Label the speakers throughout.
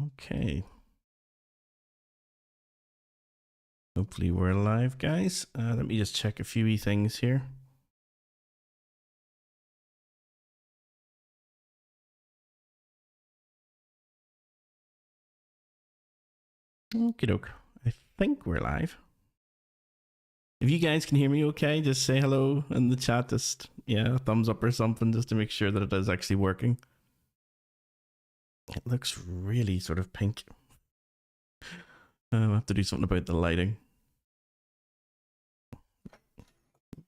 Speaker 1: Okay. Hopefully we're live, guys. Let me just check a few things here. Okie doke. I think we're live. If you guys can hear me okay, just say hello in the chat. Just, yeah, a thumbs up or something just to make sure that it is actually working. It looks really sort of pink. I'll have to do something about the lighting.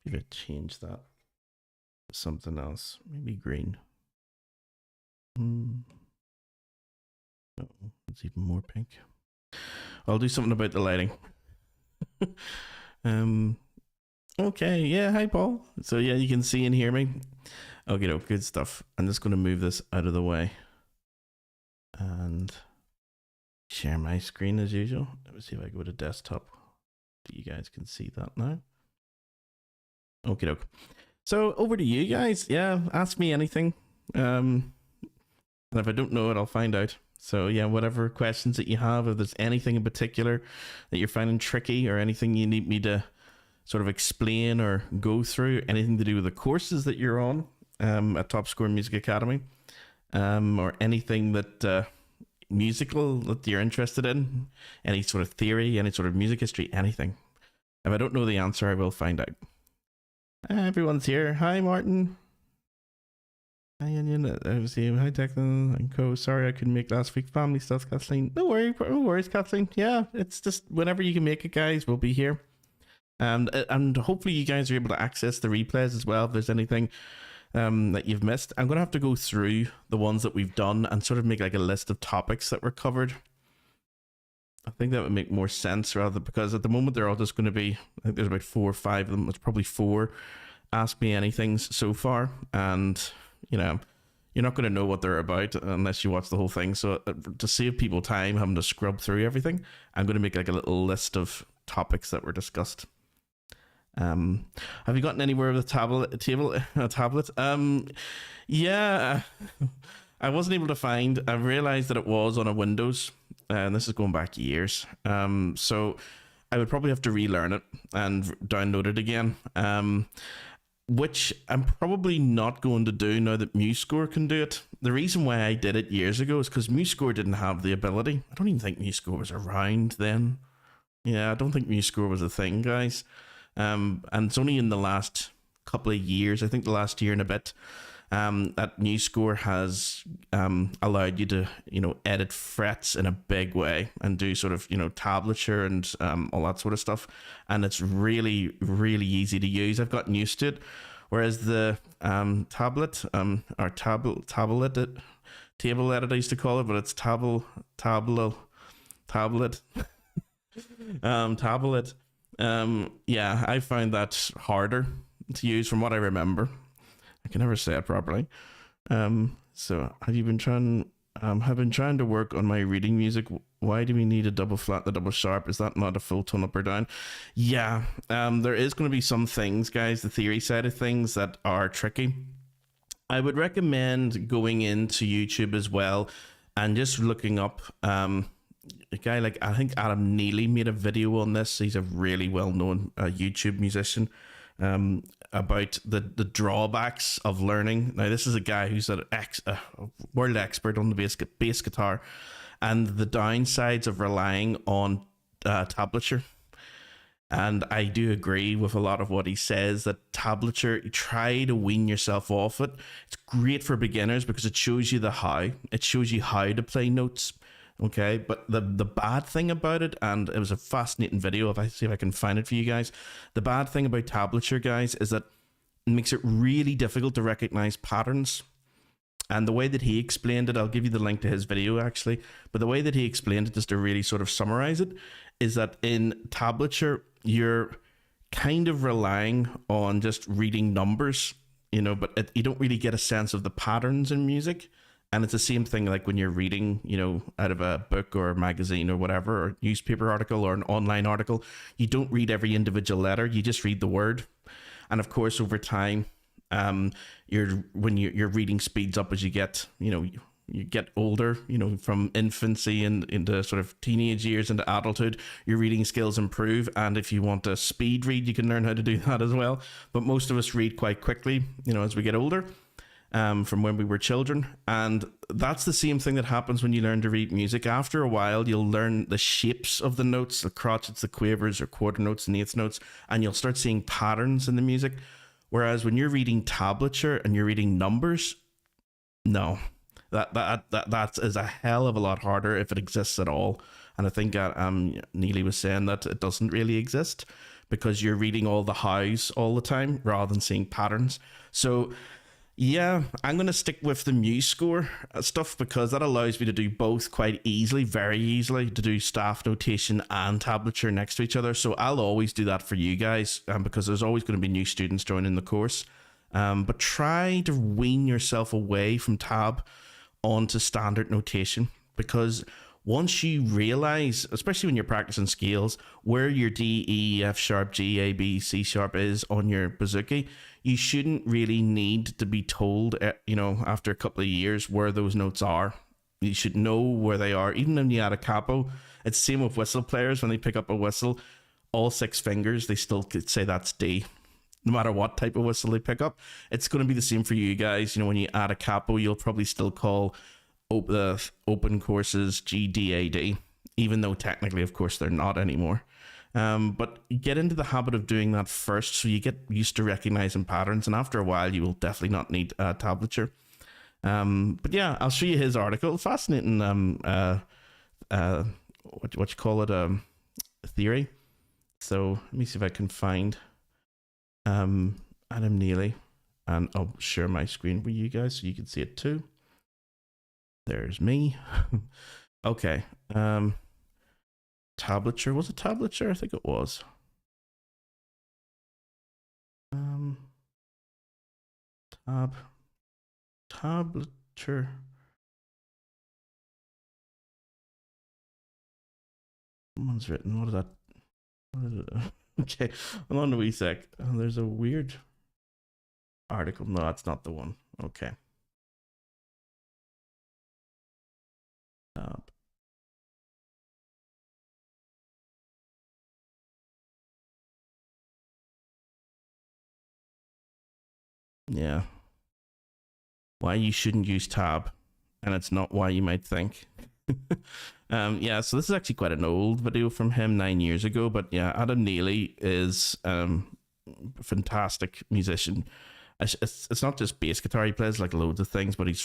Speaker 1: Maybe change that to something else. Maybe green. Oh, it's even more pink. I'll do something about the lighting. Okay, yeah, hi Paul. So yeah, you can see and hear me. Okay, no, good stuff. I'm just going to move this out of the way and share my screen as usual. Let me see if I go to desktop. You guys can see that now. Okay, doke. So over to you guys. Yeah, ask me anything. And if I don't know it, I'll find out. So yeah, whatever questions that you have, if there's anything in particular that you're finding tricky or anything you need me to sort of explain or go through, anything to do with the courses that you're on at Top Score Music Academy, or anything that musical that you're interested in, any sort of theory, any sort of music history, anything. If I don't know the answer, I will find out. Everyone's here. Hi, Martin. Hi, Onion. Hi, Declan and Co. Sorry I couldn't make last week. Family stuff, Kathleen. No worries, Kathleen. Yeah, it's just whenever you can make it, guys, we'll be here. And hopefully you guys are able to access the replays as well if there's anything that you've missed. I'm going to have to go through the ones that we've done and sort of make like a list of topics that were covered. I think that would make more sense rather because at the moment they're all just going to be, I think there's about 4 or 5 of them. It's probably 4 Ask Me Anythings so far. And, you know, you're not going to know what they're about unless you watch the whole thing. So to save people time having to scrub through everything, I'm going to make like a little list of topics that were discussed. Have you gotten anywhere with a tablet? Yeah, I wasn't able to find. I realized that it was on a Windows, and this is going back years. So I would probably have to relearn it and download it again. Which I'm probably not going to do now that MuseScore can do it. The reason why I did it years ago is because MuseScore didn't have the ability. I don't even think MuseScore was around then. Yeah, I don't think MuseScore was a thing, guys. And it's only in the last couple of years, I think the last year and a bit, that MuseScore has allowed you to, edit frets in a big way and do sort of, tablature and all that sort of stuff. And it's really, really easy to use. I've gotten used to it. Whereas the tablet, or tablet, table edit I used to call it, but it's tablet. Yeah, I find that harder to use from what I remember. I can never say it properly. So have you been trying? Have been trying to work on my reading music. Why do we need a double flat, the double sharp? Is that not a full tone up or down? Yeah, there is going to be some things, guys, the theory side of things that are tricky. I would recommend going into YouTube as well and just looking up a guy like, I think Adam Neely made a video on this. He's a really well-known YouTube musician, about the drawbacks of learning. Now, this is a guy who's a world expert on the bass guitar, and the downsides of relying on tablature. And I do agree with a lot of what he says, that tablature, try to wean yourself off it. It's great for beginners because it shows you the how. It shows you how to play notes. Okay, but the bad thing about it, and it was a fascinating video, if I see if I can find it for you guys. The bad thing about tablature, guys, is that it makes it really difficult to recognize patterns. And the way that he explained it, I'll give you the link to his video actually, but the way that he explained it, just to really sort of summarize it, is that in tablature, you're kind of relying on just reading numbers, but you don't really get a sense of the patterns in music. And it's the same thing like when you're reading, out of a book or a magazine or whatever, or newspaper article or an online article. You don't read every individual letter, you just read the word. And of course, over time, your reading speeds up as you get, you get older, you know, from infancy and into sort of teenage years into adulthood, your reading skills improve. And if you want to speed read, you can learn how to do that as well. But most of us read quite quickly, you know, as we get older. From when we were children. And that's the same thing that happens when you learn to read music. After a while, you'll learn the shapes of the notes, the crotchets, the quavers, or quarter notes and eighth notes, and you'll start seeing patterns in the music. Whereas when you're reading tablature and you're reading numbers, no, that is a hell of a lot harder if it exists at all. And I think Neely was saying that it doesn't really exist because you're reading all the hows all the time rather than seeing patterns. So yeah, I'm going to stick with the MuseScore stuff because that allows me to do both quite easily, very easily, to do staff notation and tablature next to each other. So I'll always do that for you guys because there's always going to be new students joining the course. But try to wean yourself away from tab onto standard notation, because once you realize, especially when you're practicing scales, where your D, E, F sharp, G, A, B, C sharp is on your bouzouki, you shouldn't really need to be told, you know, after a couple of years where those notes are. You should know where they are. Even when you add a capo, it's the same with whistle players. When they pick up a whistle, all 6 fingers, they still could say that's D. No matter what type of whistle they pick up, it's going to be the same for you guys. You know, when you add a capo, you'll probably still call the open courses GDAD, even though technically, of course, they're not anymore. But get into the habit of doing that first so you get used to recognizing patterns, and after a while you will definitely not need tablature. But yeah, I'll show you his article. Fascinating what you call it, theory. So let me see if I can find Adam Neely, and I'll share my screen with you guys so you can see it too. There's me. Okay. Tablature. Was it tablature? I think it was. Tablature. Someone's written. What is that? What is it? Okay. Hold on a wee sec. There's a weird article. No, that's not the one. Okay. Yeah. Why you shouldn't use tab, and it's not why you might think. Yeah, so this is actually quite an old video from him 9 years ago, but yeah, Adam Neely is a fantastic musician. It's not just bass guitar, he plays like loads of things, but it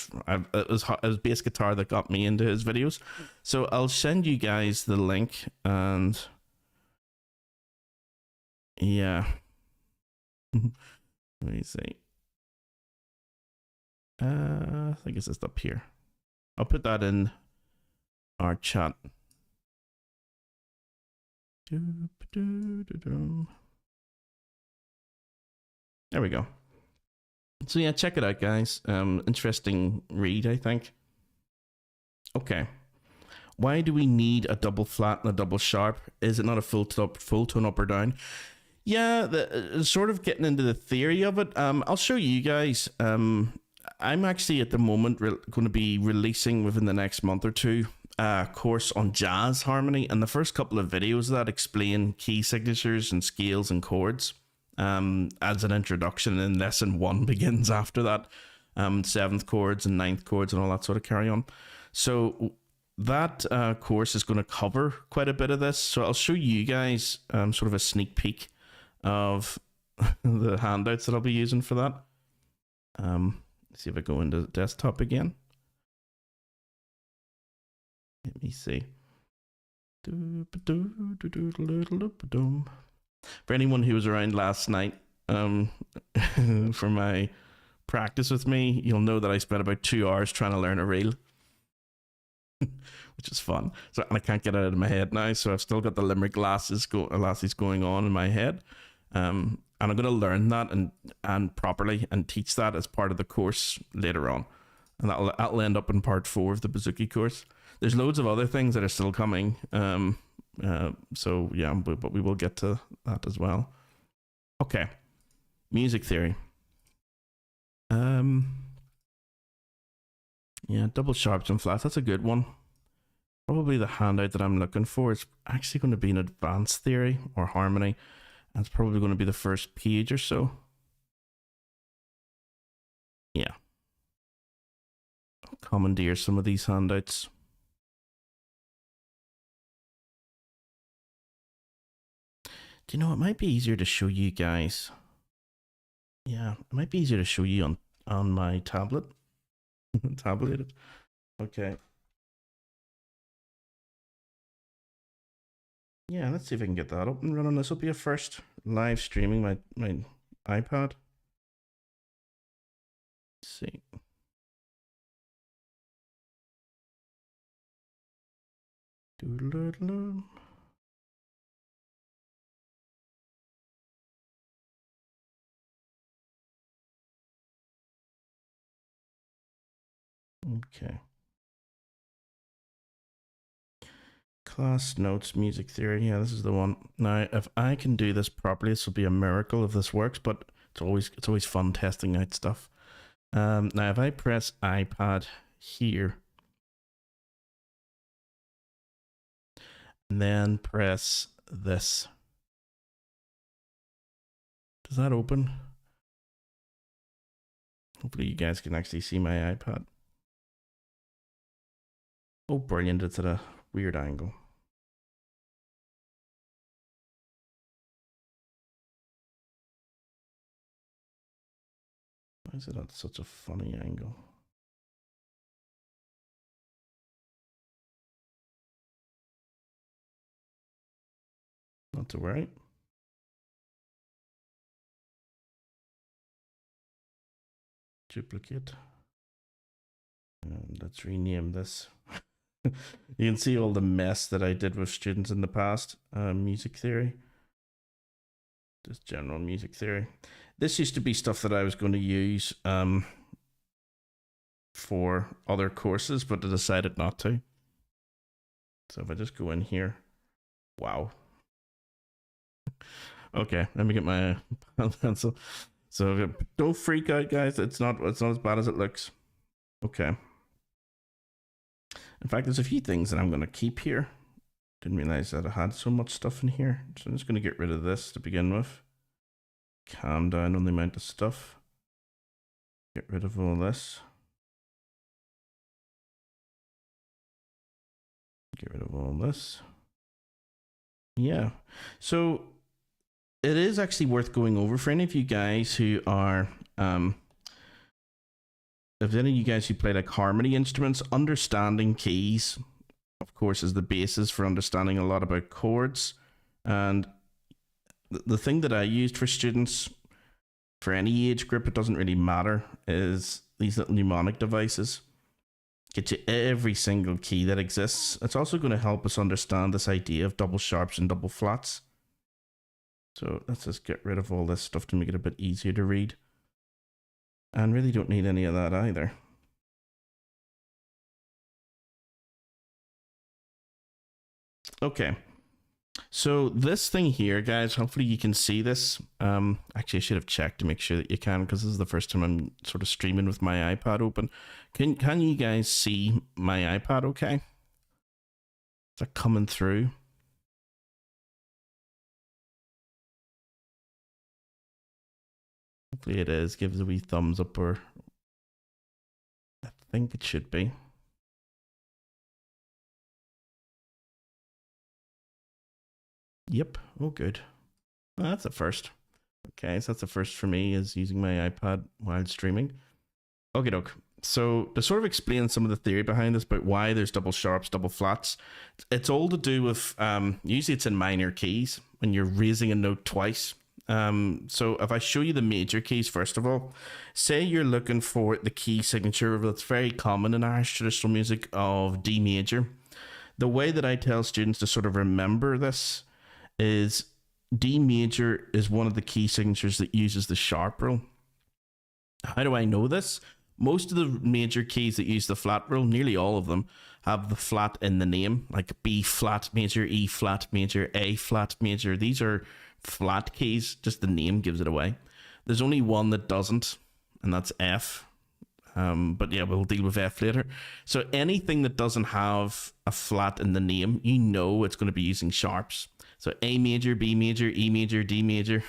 Speaker 1: was bass guitar that got me into his videos. So I'll send you guys the link, and yeah. Let me see. I think it's just up here. I'll put that in our chat. There we go. So yeah, check it out, guys. Interesting read, I think. Okay. Why do we need a double flat and a double sharp? Is it not a full tone up or down? Yeah, sort of getting into the theory of it. I'll show you guys. I'm actually at the moment going to be releasing within the next month or two a course on jazz harmony, and the first couple of videos of that explain key signatures and scales and chords as an introduction, and lesson 1 begins after that, 7th chords and 9th chords and all that sort of carry on. So that course is going to cover quite a bit of this, so I'll show you guys sort of a sneak peek of the handouts that I'll be using for that. See if I go into the desktop again. Let me see. For anyone who was around last night for my practice with me, you'll know that I spent about 2 hours trying to learn a reel, which is fun. So and I can't get it out of my head now, so I've still got the Limerick lasses going on in my head. And I'm going to learn that and properly and teach that as part of the course later on. And that'll end up in part 4 of the bouzouki course. There's loads of other things that are still coming. So yeah, but we will get to that as well. Okay. Music theory. Yeah, double sharps and flats. That's a good one. Probably the handout that I'm looking for is actually going to be an advanced theory or harmony. And it's probably going to be the first page or so. Yeah. I'll commandeer some of these handouts. Do you know, it might be easier to show you guys. Yeah, it might be easier to show you on my tablet. Tableted. Okay. Yeah, let's see if I can get that up and running. This will be a first live streaming my iPad. Let's see. Doodle-doodle. Okay. Class notes, music theory. Yeah, this is the one. Now, if I can do this properly, this will be a miracle if this works. But it's always fun testing out stuff. Now, if I press iPad here, and then press this, does that open? Hopefully, you guys can actually see my iPad. Oh, brilliant! It's at a weird angle. Why is it at such a funny angle? Not to worry. Duplicate. And let's rename this. You can see all the mess that I did with students in the past. Music theory. Just general music theory. This used to be stuff that I was going to use for other courses, but I decided not to. So if I just go in here, wow. Okay, let me get my pencil. So don't freak out, guys. It's not as bad as it looks. Okay. In fact, there's a few things that I'm going to keep here. Didn't realize that I had so much stuff in here. So I'm just going to get rid of this to begin with. Calm down on the amount of stuff. Get rid of all this. Get rid of all this. Yeah. So it is actually worth going over for any of you guys who are if any of you guys who play like harmony instruments, understanding keys, of course, is the basis for understanding a lot about chords. And the thing that I used for students, for any age group, it doesn't really matter, is these little mnemonic devices. Get you every single key that exists. It's also going to help us understand this idea of double sharps and double flats. So let's just get rid of all this stuff to make it a bit easier to read. And really don't need any of that either. Okay. So this thing here, guys, hopefully you can see this. Actually, I should have checked to make sure that you can, because this is the first time I'm sort of streaming with my iPad open. Can you guys see my iPad okay? Is that coming through? Hopefully it is. Give us a wee thumbs up, or I think it should be. Yep. Oh, good. Well, that's a first. Okay, so that's a first for me, is using my iPad while streaming. Okay, doke. So to sort of explain some of the theory behind this, about why there's double sharps, double flats, it's all to do with, usually it's in minor keys when you're raising a note twice. So if I show you the major keys, first of all, say you're looking for the key signature that's very common in Irish traditional music of D major. The way that I tell students to sort of remember this is D major is one of the key signatures that uses the sharp rule. How do I know this? Most of the major keys that use the flat rule, nearly all of them, have the flat in the name, like B flat major, E flat major, A flat major. These are flat keys, just the name gives it away. There's only one that doesn't, and that's F. But yeah, we'll deal with F later. So anything that doesn't have a flat in the name, you know it's going to be using sharps. So A major, B major, E major, D major,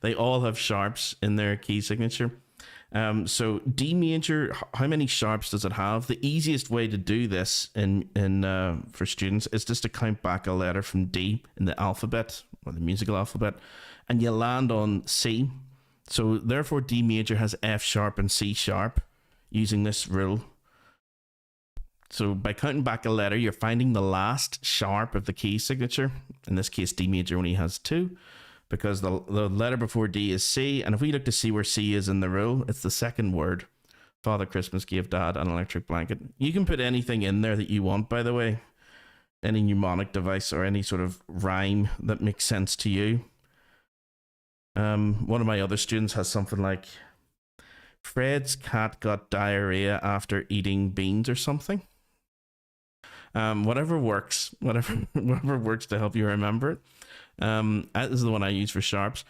Speaker 1: they all have sharps in their key signature. So D major, how many sharps does it have? The easiest way to do this for students is just to count back a letter from D in the alphabet, or the musical alphabet, and you land on C. So therefore D major has F sharp and C sharp using this rule. So by counting back a letter, you're finding the last sharp of the key signature. In this case, D major only has 2, because the letter before D is C. And if we look to see where C is in the rule, it's the second word. Father Christmas gave Dad an electric blanket. You can put anything in there that you want, by the way. Any mnemonic device or any sort of rhyme that makes sense to you. One of my other students has something like, Fred's cat got diarrhea after eating beans or something. Whatever works, whatever works to help you remember it. That is the one I use for sharps.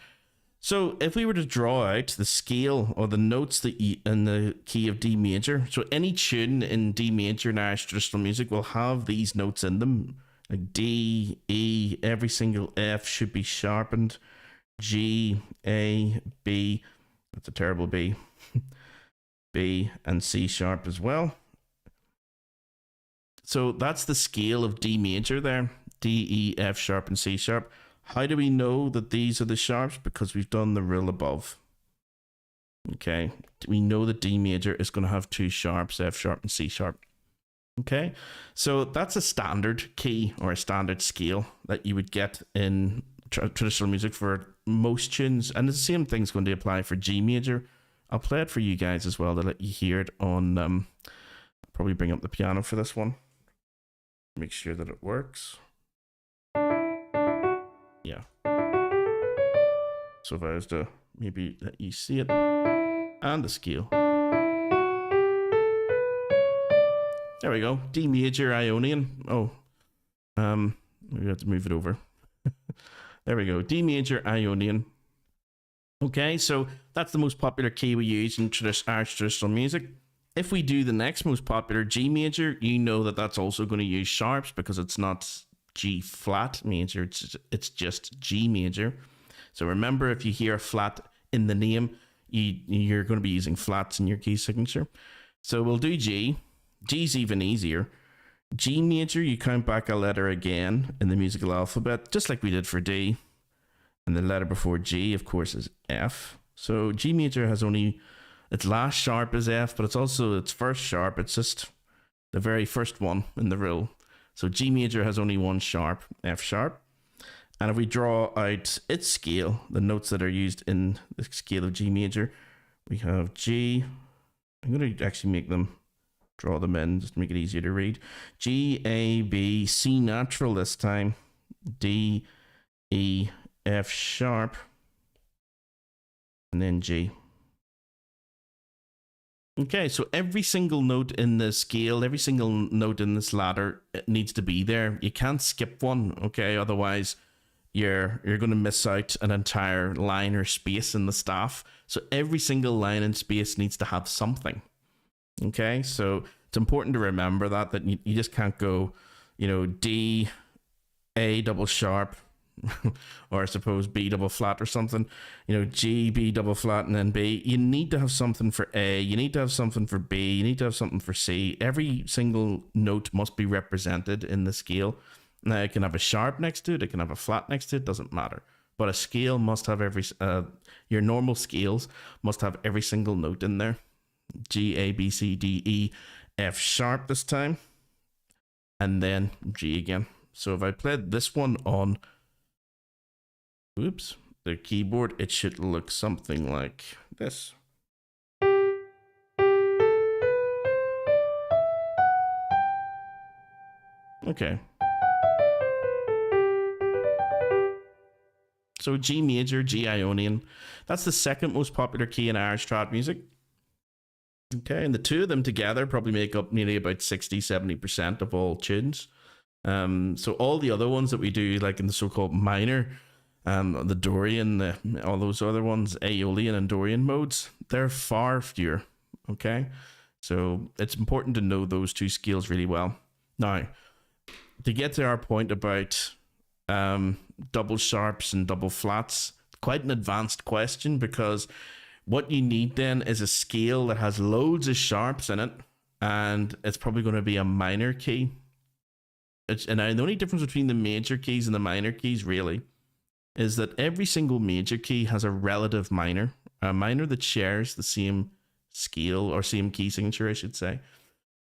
Speaker 1: So if we were to draw out the scale or the notes that in the key of D major, so any tune in D major in Irish traditional music will have these notes in them, like D, E, every single F should be sharpened, G, A, B, that's a terrible B, B and C sharp as well. So that's the scale of D major there, D, E, F sharp and C sharp. How do we know that these are the sharps? Because we've done the rule above. Okay, we know that D major is going to have 2 sharps, F sharp and C sharp. Okay, so that's a standard key or a standard scale that you would get in traditional music for most tunes. And the same thing's going to apply for G major. I'll play it for you guys as well to let you hear it on, probably bring up the piano for this one. Make sure that it works. Yeah. So if I was to maybe let you see it, and the scale. There we go. D major Ionian. Oh, we have to move it over. There we go. D major Ionian. Okay, so that's the most popular key we use in Irish traditional music. If we do the next most popular, G major, you know that that's also going to use sharps because it's not G flat major, it's just G major. So remember, if you hear a flat in the name, you're going to be using flats in your key signature. So we'll do G. G's even easier. G major, you count back a letter again in the musical alphabet, just like we did for D. And the letter before G, of course, is F. So G major has only, its last sharp is F, but it's also its first sharp. It's just the very first one in the rule. So G major has only 1 sharp, F sharp. And if we draw out its scale, the notes that are used in the scale of G major, we have G. I'm going to actually draw them in, just to make it easier to read. G, A, B, C natural this time, D, E, F sharp, and then G. Okay, so every single note in the scale, every single note in this ladder, it needs to be there. You can't skip one, okay? Otherwise, you're going to miss out an entire line or space in the staff. So every single line and space needs to have something. Okay, so it's important to remember that you just can't go, D, A double sharp, or I suppose B double flat or something, G, B double flat, and then B. You need to have something for A, you need to have something for B, you need to have something for C. Every single note must be represented in the scale. Now, it can have a sharp next to it, it can have a flat next to it, doesn't matter. But a scale must have your normal scales must have every single note in there. G, A, B, C, D, E, F sharp this time, and then G again. So if I played this one on the keyboard, it should look something like this. Okay. So G major, G Ionian. That's the second most popular key in Irish trad music. Okay, and the two of them together probably make up nearly about 60-70% of all tunes. So all the other ones that we do, like in the so-called minor, the Dorian, all those other ones, Aeolian and Dorian modes, they're far fewer. Okay, So it's important to know those two scales really well. Now, to get to our point about double sharps and double flats, quite an advanced question, because what you need then is a scale that has loads of sharps in it, and it's probably going to be a minor key. And the only difference between the major keys and the minor keys really is that every single major key has a relative minor, a minor that shares the same scale or same key signature, I should say.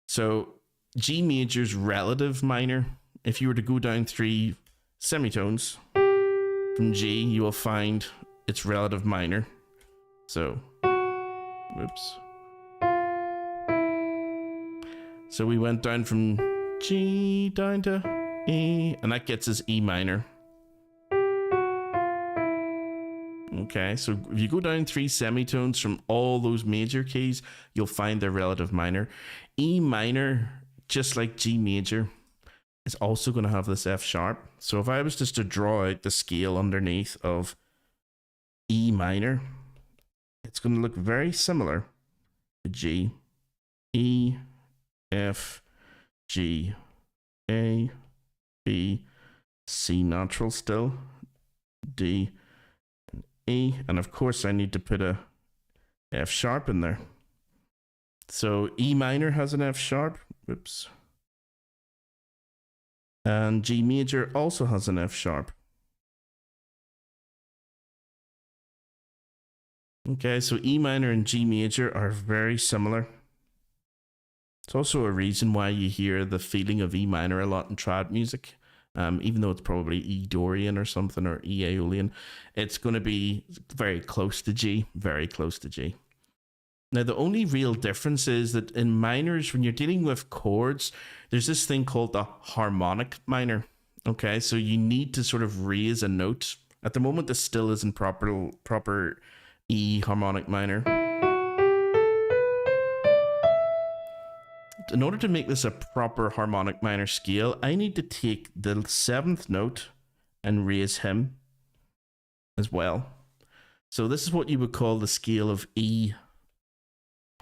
Speaker 1: So G major's relative minor, if you were to go down 3 semitones from G, you will find its relative minor. So, whoops. So we went down from G down to E, and that gets us E minor. Okay, so if you go down 3 semitones from all those major keys, you'll find their relative minor. E minor, just like G major, is also going to have this F sharp. So if I was just to draw out the scale underneath of E minor, it's going to look very similar to G. E, F, G, A, B, C natural still, D, E, and of course I need to put a F sharp in there. So E minor has an F sharp, whoops. And G major also has an F sharp. Okay, so E minor and G major are very similar. It's also a reason why you hear the feeling of E minor a lot in trad music. Even though it's probably E Dorian or something, or E Aeolian, it's going to be very close to G, very close to G. Now, the only real difference is that in minors, when you're dealing with chords, there's this thing called the harmonic minor. Okay, so you need to sort of raise a note. At the moment, this still isn't proper E harmonic minor. In order to make this a proper harmonic minor scale, I need to take the 7th note and raise him as well. So this is what you would call the scale of E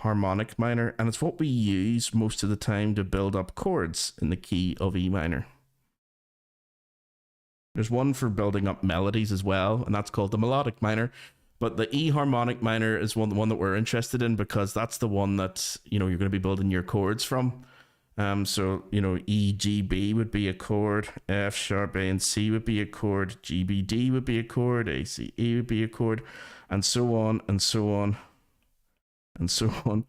Speaker 1: harmonic minor, and it's what we use most of the time to build up chords in the key of E minor. There's one for building up melodies as well, and that's called the melodic minor. But the E harmonic minor is the one that we're interested in, because that's the one that, you know, you're going to be building your chords from. So, you know, E, G, B would be a chord, F sharp, A, and C would be a chord, G, B, D would be a chord, A, C, E would be a chord, and so on, and so on, and so on.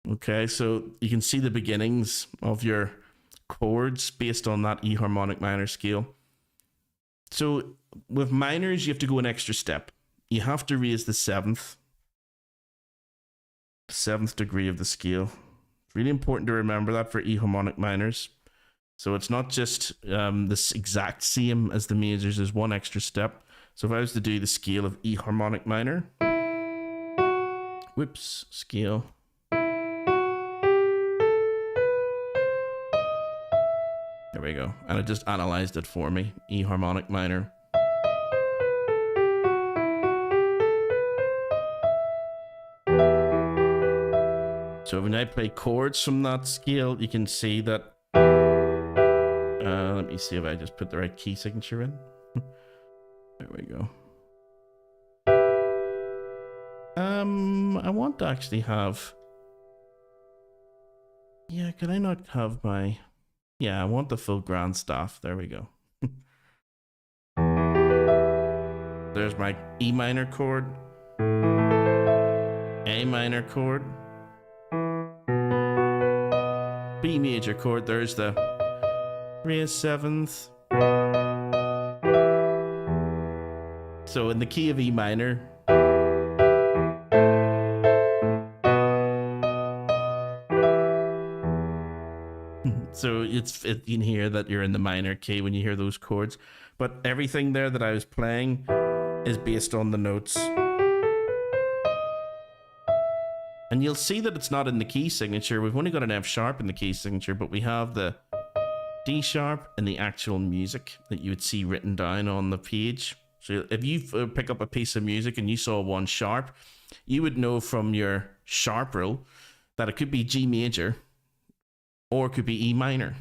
Speaker 1: Okay, so you can see the beginnings of your chords based on that E harmonic minor scale. So with minors, you have to go an extra step. You have to raise the 7th degree of the scale. It's really important to remember that for E harmonic minors. So it's not just this exact same as the majors, there's one extra step. So if I was to do the scale of E harmonic minor, whoops, scale. There we go. And it just analyzed it for me. E harmonic minor. So when I play chords from that scale, you can see that. Let me see if I just put the right key signature in. There we go. I want to actually have. Yeah, can I not have my? Yeah, I want the full grand staff. There we go. There's my E minor chord, A minor chord, B major chord. There's the raised 7th. So in the key of E minor, so you can hear that you're in the minor key when you hear those chords. But everything there that I was playing is based on the notes. And you'll see that it's not in the key signature. We've only got an F sharp in the key signature, but we have the D sharp and the actual music that you would see written down on the page. So if you pick up a piece of music and you saw 1 sharp, you would know from your sharp rule that it could be G major or it could be E minor,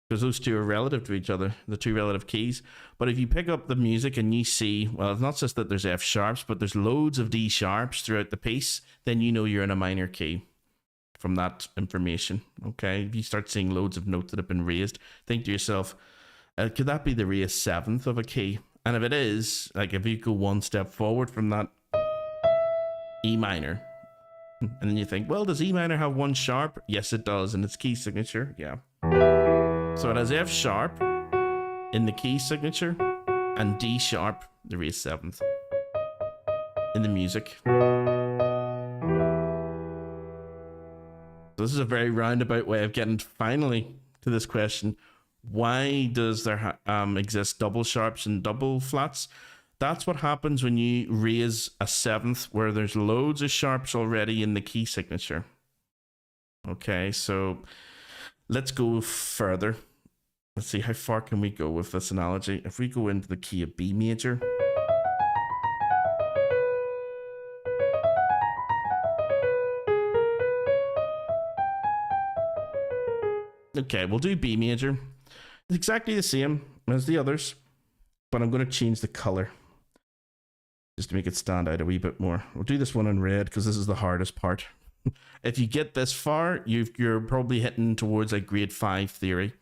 Speaker 1: because those two are relative to each other, the two relative keys. But if you pick up the music and you see, well, it's not just that there's F sharps, but there's loads of D sharps throughout the piece, then you know you're in a minor key from that information. Okay, if you start seeing loads of notes that have been raised, think to yourself, could that be the raised seventh of a key? And if it is, like if you go one step forward from that, E minor, and then you think, well, does E minor have one sharp? Yes, it does, in its key signature. Yeah. So it has F sharp in the key signature and D sharp, the raised seventh, in the music. This is a very roundabout way of getting finally to this question. Why does there exist double sharps and double flats? That's what happens when you raise a seventh where there's loads of sharps already in the key signature. Okay, so let's go further. Let's see, how far can we go with this analogy? If we go into the key of B major, okay, we'll do B major. It's exactly the same as the others, but I'm going to change the color just to make it stand out a wee bit more. We'll do this one in red because this is the hardest part. If you get this far, you're probably hitting towards like grade 5 theory.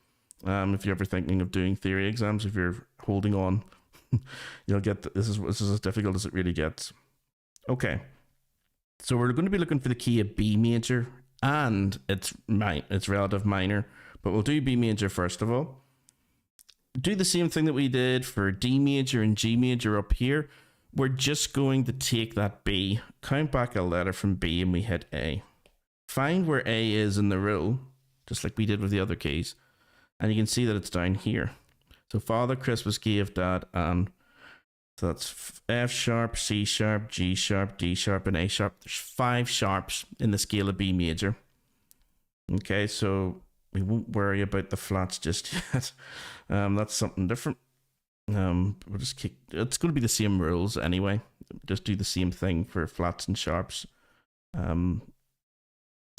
Speaker 1: If you're ever thinking of doing theory exams, if you're holding on, you'll get this is as difficult as it really gets. Okay, so we're going to be looking for the key of B major and its relative minor, but we'll do B major first of all. Do the same thing that we did for D major and G major up here. We're just going to take that B, count back a letter from B, and we hit A. Find where A is in the row, just like we did with the other keys, and you can see that it's down here. So Father Christmas gave Dad, and so that's F sharp, C sharp, G sharp, D sharp, and A sharp. There's 5 sharps in the scale of B major. Okay, so we won't worry about the flats just yet. That's something different. We'll just it's going to be the same rules anyway. Just do the same thing for flats and sharps.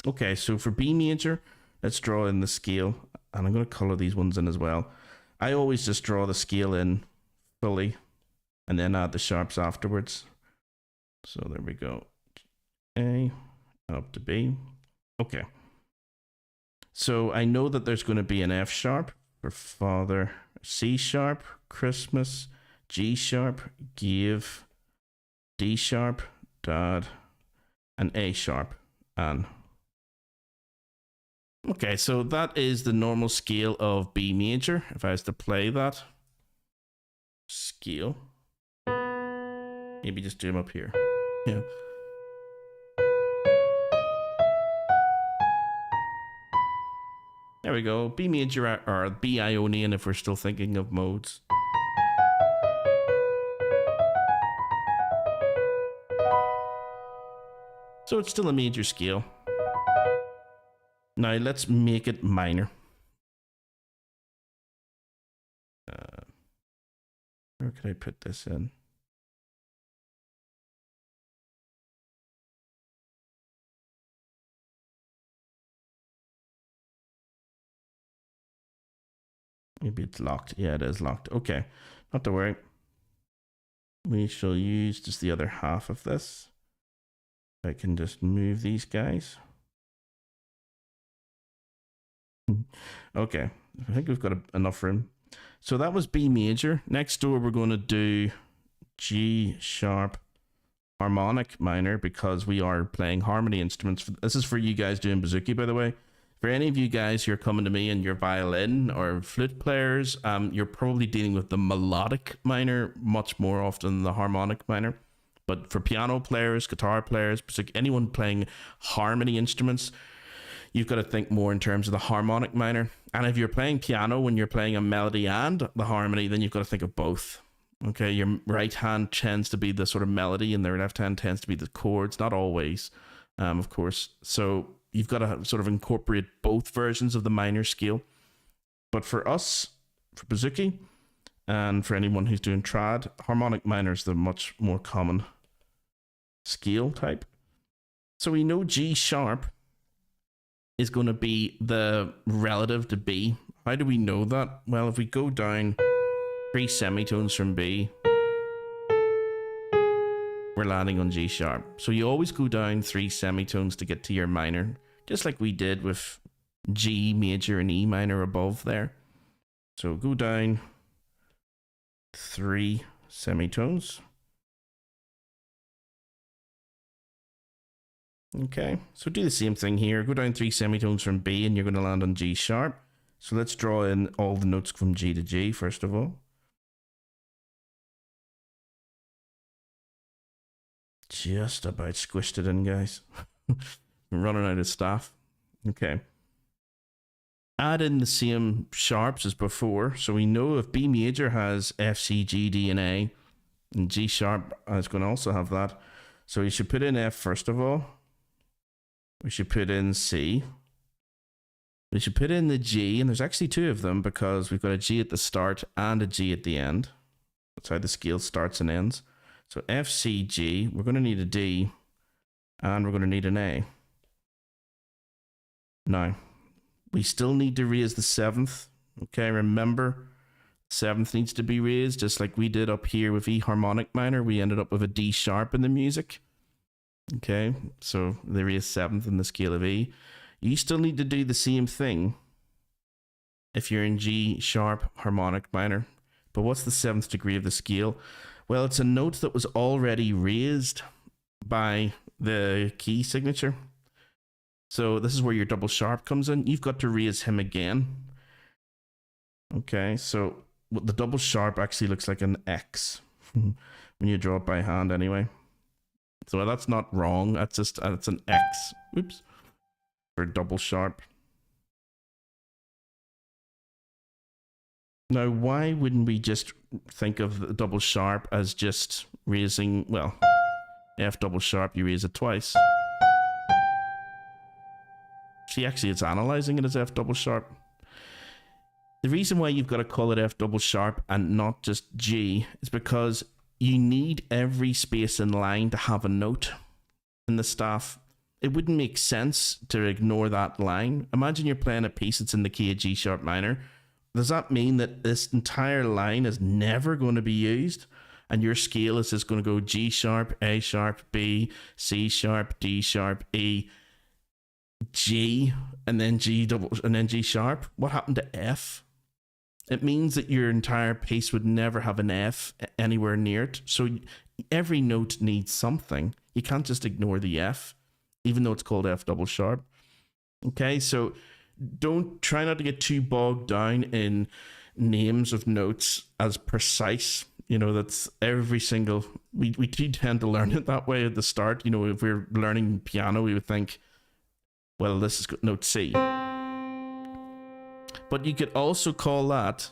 Speaker 1: Okay, so for B major, let's draw in the scale, and I'm going to color these ones in as well. I always just draw the scale in fully and then add the sharps afterwards. So there we go. A up to B. Okay. So I know that there's going to be an F sharp for Father, C sharp, Christmas, G sharp, give, D sharp, Dad, and A sharp, Anne. Okay, so that is the normal scale of B major. If I was to play that scale, maybe just do them up here. Yeah. There we go. B major or B Ionian if we're still thinking of modes. So it's still a major scale. Now let's make it minor. Where could I put this in? Maybe it's locked. Yeah, it is locked. Okay, not to worry. We shall use just the other half of this. I can just move these guys. Okay, I think we've got enough room. So that was B major. Next door, we're going to do G sharp harmonic minor because we are playing harmony instruments. This is for you guys doing bouzouki, by the way. For any of you guys who are coming to me and you're violin or flute players, you're probably dealing with the melodic minor much more often than the harmonic minor. But for piano players, guitar players, anyone playing harmony instruments, you've got to think more in terms of the harmonic minor. And if you're playing piano, when you're playing a melody and the harmony, then you've got to think of both. Okay, your right hand tends to be the sort of melody and their left hand tends to be the chords. Not always, of course. So you've got to sort of incorporate both versions of the minor scale. But for us, for bouzouki, and for anyone who's doing trad, harmonic minor is the much more common scale type. So we know G sharp is going to be the relative to B. How do we know that? Well, if we go down 3 semitones from B, we're landing on G sharp. So you always go down 3 semitones to get to your minor, just like we did with G major and E minor above there. So go down 3 semitones. Okay, so do the same thing here. Go down 3 semitones from B and you're going to land on G sharp. So let's draw in all the notes from G to G first of all. Just about squished it in, guys. I'm running out of stuff. Okay. Add in the same sharps as before. So we know if B major has F, C, G, D, and A, and G sharp is going to also have that. So we should put in F first of all. We should put in C. We should put in the G, and there's actually 2 of them because we've got a G at the start and a G at the end. That's how the scale starts and ends. So F, C, G, we're going to need a D, and we're going to need an A. Now, we still need to raise the 7th. Okay, remember, 7th needs to be raised, just like we did up here with E harmonic minor. We ended up with a D sharp in the music. Okay, so they raise 7th in the scale of E. You still need to do the same thing if you're in G sharp harmonic minor. But what's the 7th degree of the scale? Well, it's a note that was already raised by the key signature. So this is where your double sharp comes in. You've got to raise him again. Okay, so the double sharp actually looks like an X when you draw it by hand anyway. So that's not wrong. That's just, it's an X. Oops. For double sharp. Now, why wouldn't we just think of the double sharp as just raising, well, F double sharp, you raise it twice. See, actually, it's analyzing it as F double sharp. The reason why you've got to call it F double sharp and not just G is because you need every space in line to have a note in the staff. It wouldn't make sense to ignore that line. Imagine you're playing a piece that's in the key of G sharp minor. Does that mean that this entire line is never going to be used? And your scale is just going to go G sharp, A sharp, B, C sharp, D sharp, E, G, and then G double, and then G sharp. What happened to F? It means that your entire piece would never have an F anywhere near it. So every note needs something. You can't just ignore the F, even though it's called F double sharp. Okay, so don't try not to get too bogged down in names of notes as precise. You know, that's every single, we do tend to learn it that way at the start. You know, if we're learning piano, we would think, well, this is note C. But you could also call that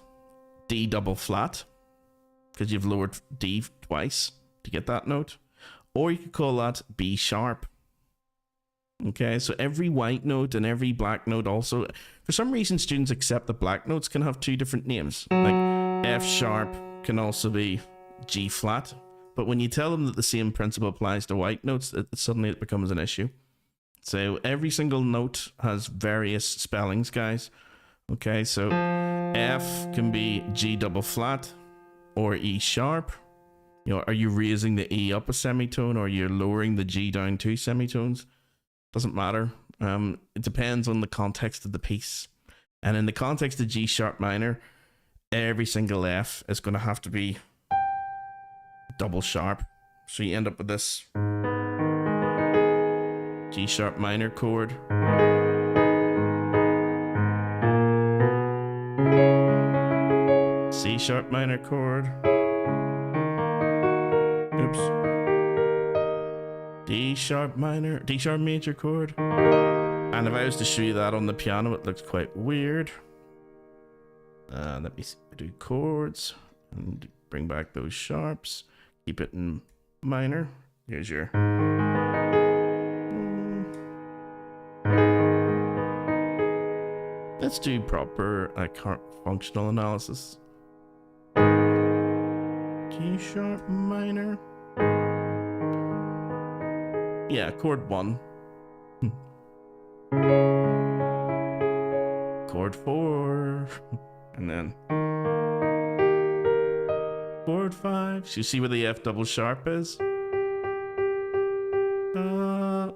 Speaker 1: D double flat, because you've lowered D twice to get that note. Or you could call that B sharp. Okay, so every white note and every black note also, for some reason students accept that black notes can have 2 different names. Like F sharp can also be G flat. But when you tell them that the same principle applies to white notes, suddenly it becomes an issue. So every single note has various spellings, guys. Okay, so F can be G double flat or E sharp. You know, are you raising the E up a semitone or you're lowering the G down 2 semitones? Doesn't matter. It depends on the context of the piece. And in the context of G sharp minor, every single F is going to have to be double sharp. So you end up with this G sharp minor chord. C sharp minor chord. Oops. D sharp minor, D sharp major chord. And if I was to show you that on the piano, it looks quite weird. Let me do chords and bring back those sharps. Keep it in minor. Here's your. Let's do proper functional analysis. G sharp minor. Yeah, chord 1. chord 4, and then chord 5. So you see where the F double sharp is?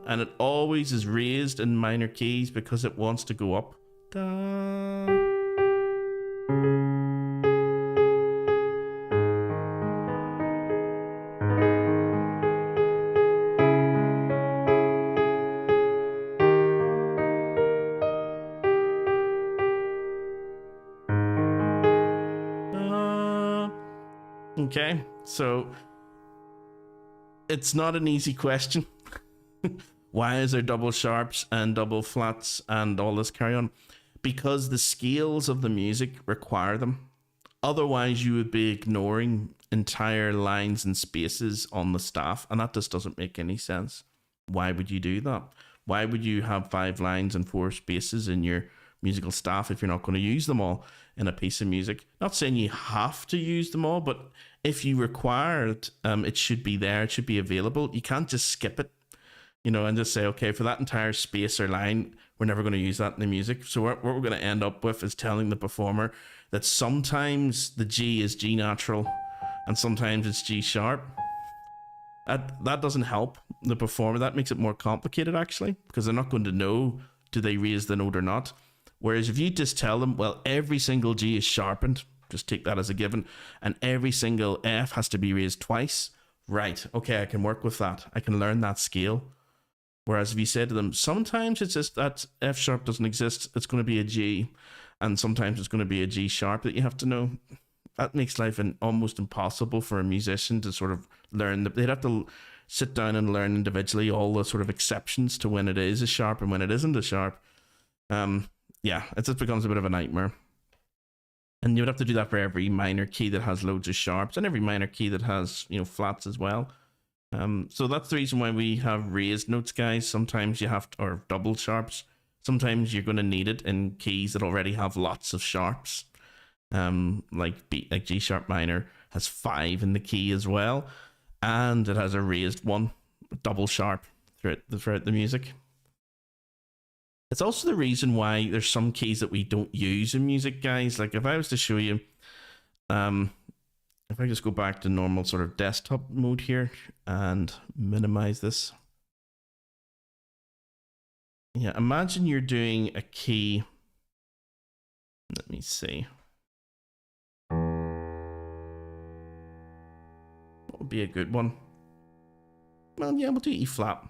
Speaker 1: And it always is raised in minor keys because it wants to go up. Da. Okay, so it's not an easy question. Why is there double sharps and double flats and all this carry on? Because the scales of the music require them. Otherwise, you would be ignoring entire lines and spaces on the staff, and that just doesn't make any sense. Why would you do that? Why would you have 5 lines and 4 spaces in your musical staff if you're not going to use them all in a piece of music? Not saying you have to use them all, but if you require it, it should be there. It should be available. You can't just skip it, you know, and just say, okay, for that entire space or line, we're never going to use that in the music. So what we're going to end up with is telling the performer that sometimes the G is G natural and sometimes it's G sharp. That doesn't help the performer. That makes it more complicated, actually, because they're not going to know, do they raise the note or not? Whereas if you just tell them, well, every single G is sharpened, just take that as a given, and every single F has to be raised twice, right, okay, I can work with that. I can learn that scale. Whereas if you say to them, sometimes it's just that F sharp doesn't exist, it's going to be a G, and sometimes it's going to be a G sharp that you have to know. That makes life almost impossible for a musician to sort of learn. They'd have to sit down and learn individually all the sort of exceptions to when it is a sharp and when it isn't a sharp. Yeah, it just becomes a bit of a nightmare. And you would have to do that for every minor key that has loads of sharps and every minor key that has, you know, flats as well. So that's the reason why we have raised notes, guys. Sometimes you have to, or double sharps. Sometimes you're going to need it in keys that already have lots of sharps. Like G sharp minor has 5 in the key as well, and it has a raised one, double sharp throughout the music. It's also the reason why there's some keys that we don't use in music, guys. Like if I was to show you, if I just go back to normal sort of desktop mode here and minimize this. Yeah, imagine you're doing a key. Let me see. What would be a good one? Well, yeah, we'll do E flat.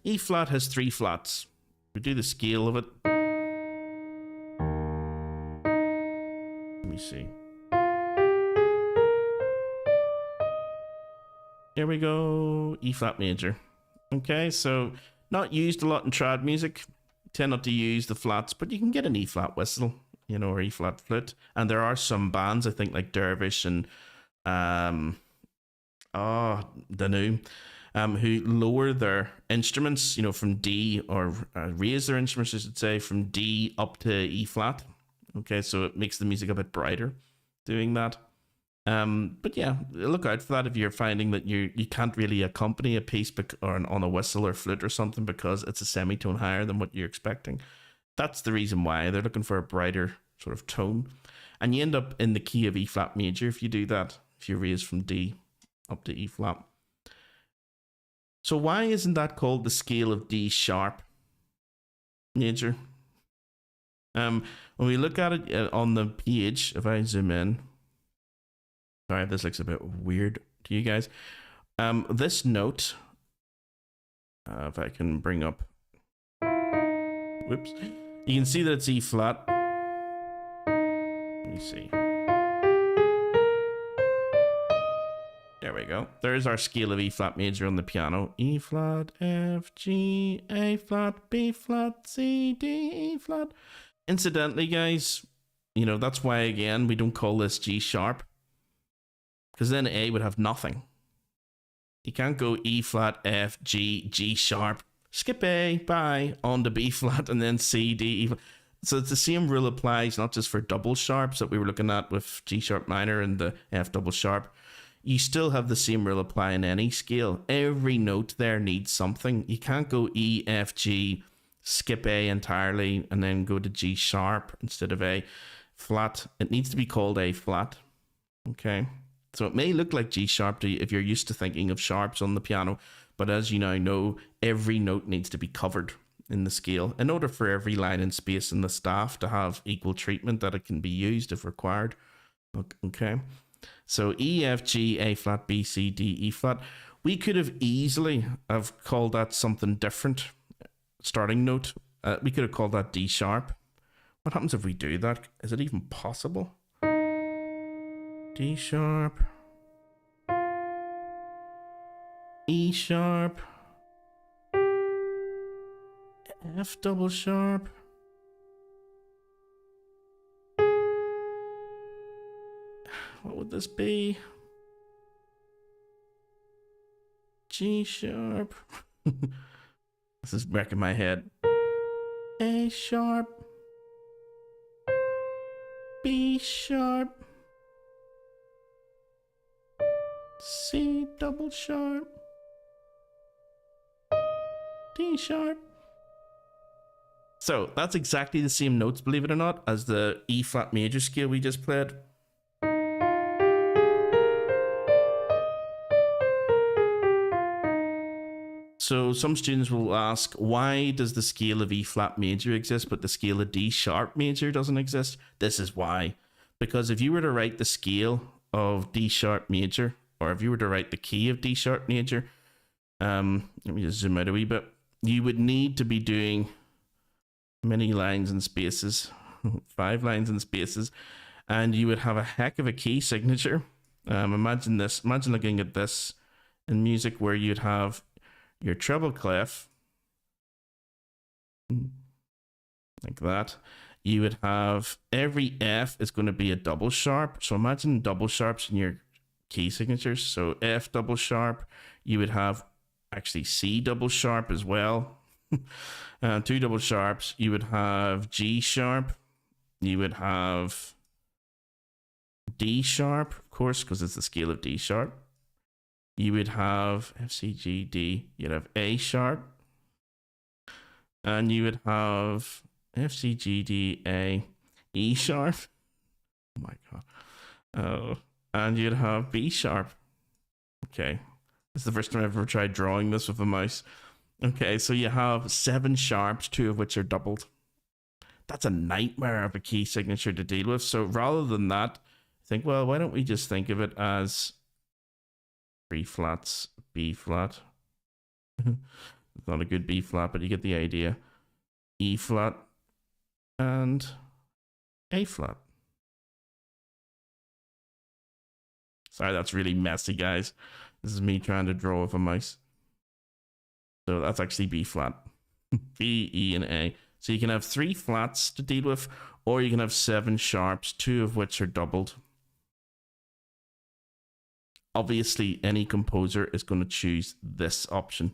Speaker 1: E flat has 3 flats. We do the scale of it. Let me see. There we go. E flat major. Okay, so not used a lot in trad music. Tend not to use the flats, but you can get an E flat whistle, you know, or E flat flute. And there are some bands, I think, like Dervish and Danu, who lower their instruments, you know, from D, or raise their instruments, I should say, from D up to E flat. Okay, so it makes the music a bit brighter doing that. But yeah, look out for that if you're finding that you can't really accompany a piece on a whistle or flute or something because it's a semitone higher than what you're expecting. That's the reason why they're looking for a brighter sort of tone. And you end up in the key of E flat major if you do that, if you raise from D up to E flat. So why isn't that called the scale of D sharp major? When we look at it on the page, if I zoom in, sorry if this looks a bit weird to you guys. This note, if I can bring up, whoops, you can see that it's E flat. Let me see. There we go. There's our scale of E flat major on the piano. E flat, F, G, A flat, B flat, C, D, E flat. Incidentally, guys, you know, that's why, again, we don't call this G sharp. Because then A would have nothing. You can't go E flat, F, G, G sharp, skip A, bye, on to B flat, and then C, D, E flat. So it's the same rule applies not just for double sharps that we were looking at with G sharp minor and the F double sharp. You still have the same rule apply in any scale. Every note there needs something. You can't go E, F, G, skip A entirely and then go to G sharp instead of A flat. It needs to be called A flat. Okay. So it may look like G sharp to you if you're used to thinking of sharps on the piano, but as you now know, every note needs to be covered in the scale in order for every line and space in the staff to have equal treatment, that it can be used if required. Okay. So E, F, G, A flat, B, C, D, E flat. We could have easily have called that something different. Starting note. We could have called that D sharp. What happens if we do that? Is it even possible? D sharp. E sharp. F double sharp. What would this be? G sharp. This is wrecking my head. A sharp. B sharp. C double sharp. D sharp. So that's exactly the same notes, believe it or not, as the E flat major scale we just played. So some students will ask, why does the scale of E flat major exist, but the scale of D sharp major doesn't exist? This is why. Because if you were to write the scale of D sharp major, or if you were to write the key of D sharp major, let me just zoom out a wee bit, you would need to be doing many lines and spaces, 5 lines and spaces, and you would have a heck of a key signature. Imagine this, imagine looking at this in music where you'd have your treble clef, like that. You would have every F is going to be a double sharp. So imagine double sharps in your key signatures. So F double sharp, you would have actually C double sharp as well. 2 double sharps. You would have G sharp. You would have D sharp, of course, because it's the scale of D sharp. You would have F, C, G, D. You'd have A sharp. And you would have F, C, G, D, A, E sharp. Oh my God. Oh, and you'd have B sharp. Okay. This is the first time I've ever tried drawing this with a mouse. Okay, so you have 7 sharps, 2 of which are doubled. That's a nightmare of a key signature to deal with. So rather than that, think, well, why don't we just think of it as 3 flats, B flat. It's not a good B flat, but you get the idea. E flat and A flat. Sorry, that's really messy, guys. This is me trying to draw with a mouse. So that's actually B flat. B, E, and A. So you can have 3 flats to deal with, or you can have 7 sharps, 2 of which are doubled. Obviously, any composer is going to choose this option,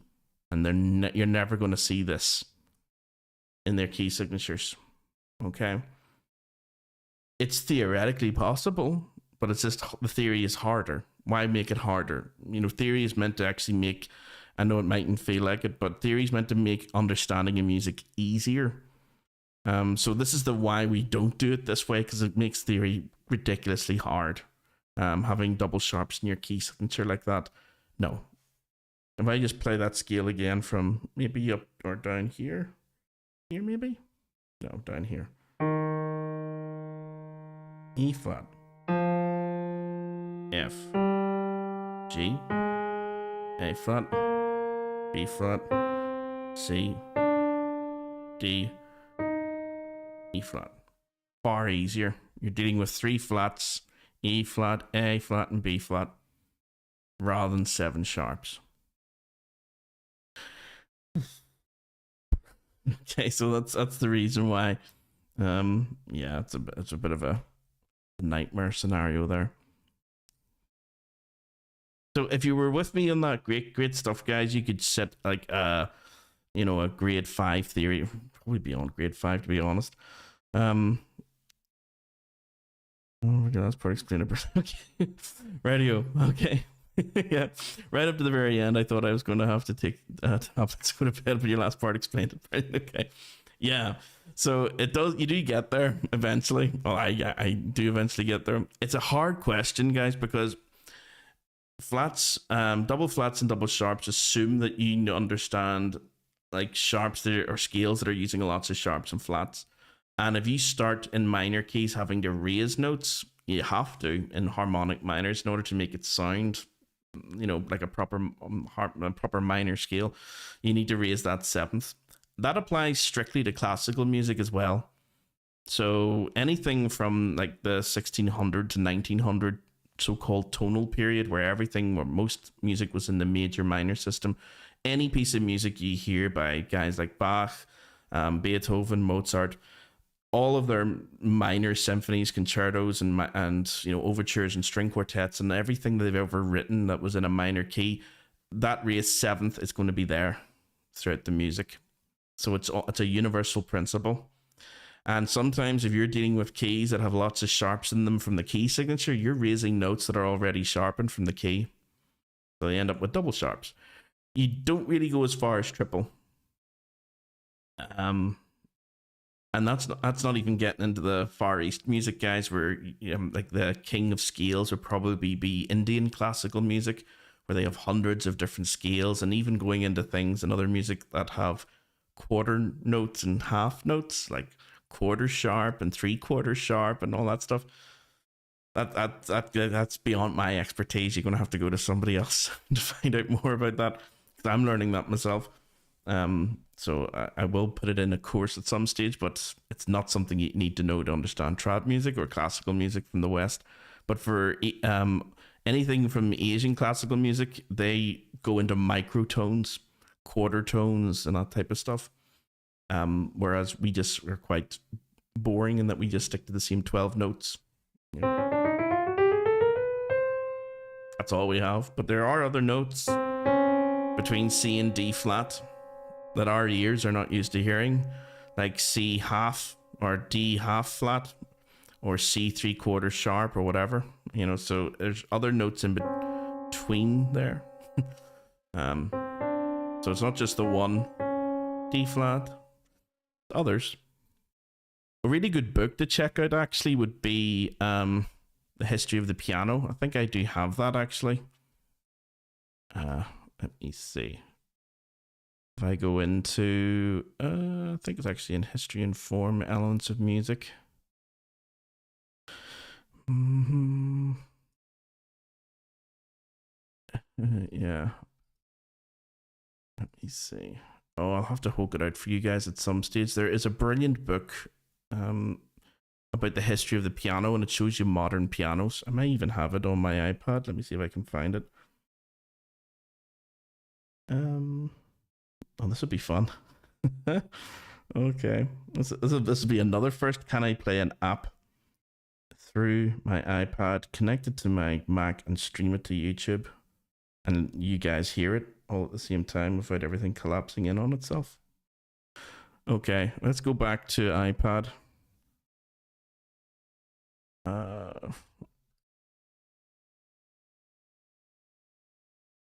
Speaker 1: and you're never going to see this in their key signatures. Okay? It's theoretically possible, but it's just the theory is harder. Why make it harder? You know, theory is meant to actually make, I know it mightn't feel like it, but theory is meant to make understanding of music easier. So this is the why we don't do it this way, because it makes theory ridiculously hard. Having double sharps in your key signature like that. No. If I just play that scale again from maybe up or down here. Here maybe? No, down here. E flat. F. G. A flat. B flat. C. D. E flat. Far easier. You're dealing with 3 flats. E flat, A flat, and B flat, rather than 7 sharps. Okay, so that's the reason why. Yeah, it's a bit of a nightmare scenario there. So if you were with me on that, great stuff, guys. You could set like a grade 5 theory, probably beyond grade 5 to be honest. Oh my God, that's pretty explainable. Okay. Radio. Okay. Yeah, right up to the very end, I thought I was going to have to take tablets go to bed, but your last part explained it. Right? Okay, yeah. So it does. You do get there eventually. Well, I do eventually get there. It's a hard question, guys, because flats, double flats and double sharps assume that you understand like sharps that are scales that are using lots of sharps and flats. And if you start in minor keys having to raise notes, you have to in harmonic minors in order to make it sound, like a proper minor scale. You need to raise that seventh. That applies strictly to classical music as well. So anything from like the 1600 to 1900 so-called tonal period, where most music was in the major minor system, any piece of music you hear by guys like Bach, Beethoven, Mozart, all of their minor symphonies, concertos, and overtures and string quartets and everything that they've ever written that was in a minor key, that raised seventh is going to be there throughout the music. So it's a universal principle. And sometimes if you're dealing with keys that have lots of sharps in them from the key signature, you're raising notes that are already sharpened from the key. So you end up with double sharps. You don't really go as far as triple. And that's not even getting into the Far East music, guys, where like the king of scales would probably be Indian classical music, where they have hundreds of different scales, and even going into things in other music that have quarter notes and half notes, like quarter sharp and three-quarter sharp and all that stuff. That's beyond my expertise. You're going to have to go to somebody else to find out more about that. I'm learning that myself. So I will put it in a course at some stage, but it's not something you need to know to understand trad music or classical music from the West. But for anything from Asian classical music, they go into microtones, quarter tones, and that type of stuff. Whereas we're quite boring in that we just stick to the same 12 notes. That's all we have. But there are other notes between C and D flat that our ears are not used to hearing, like C half or D half flat or C three-quarter sharp or whatever, so there's other notes in between there. So it's not just the one D flat, others. A really good book to check out actually would be The History of the Piano. I think I do have that actually. Let me see. If I go into, I think it's actually in History and Form, Elements of Music. Yeah. Let me see. Oh, I'll have to hook it out for you guys at some stage. There is a brilliant book about the history of the piano, and it shows you modern pianos. I might even have it on my iPad. Let me see if I can find it. Oh, this would be fun. Okay, this will be another first. Can I play an app through my iPad, connected to my Mac, and stream it to YouTube, and you guys hear it all at the same time without everything collapsing in on itself? Okay, let's go back to iPad.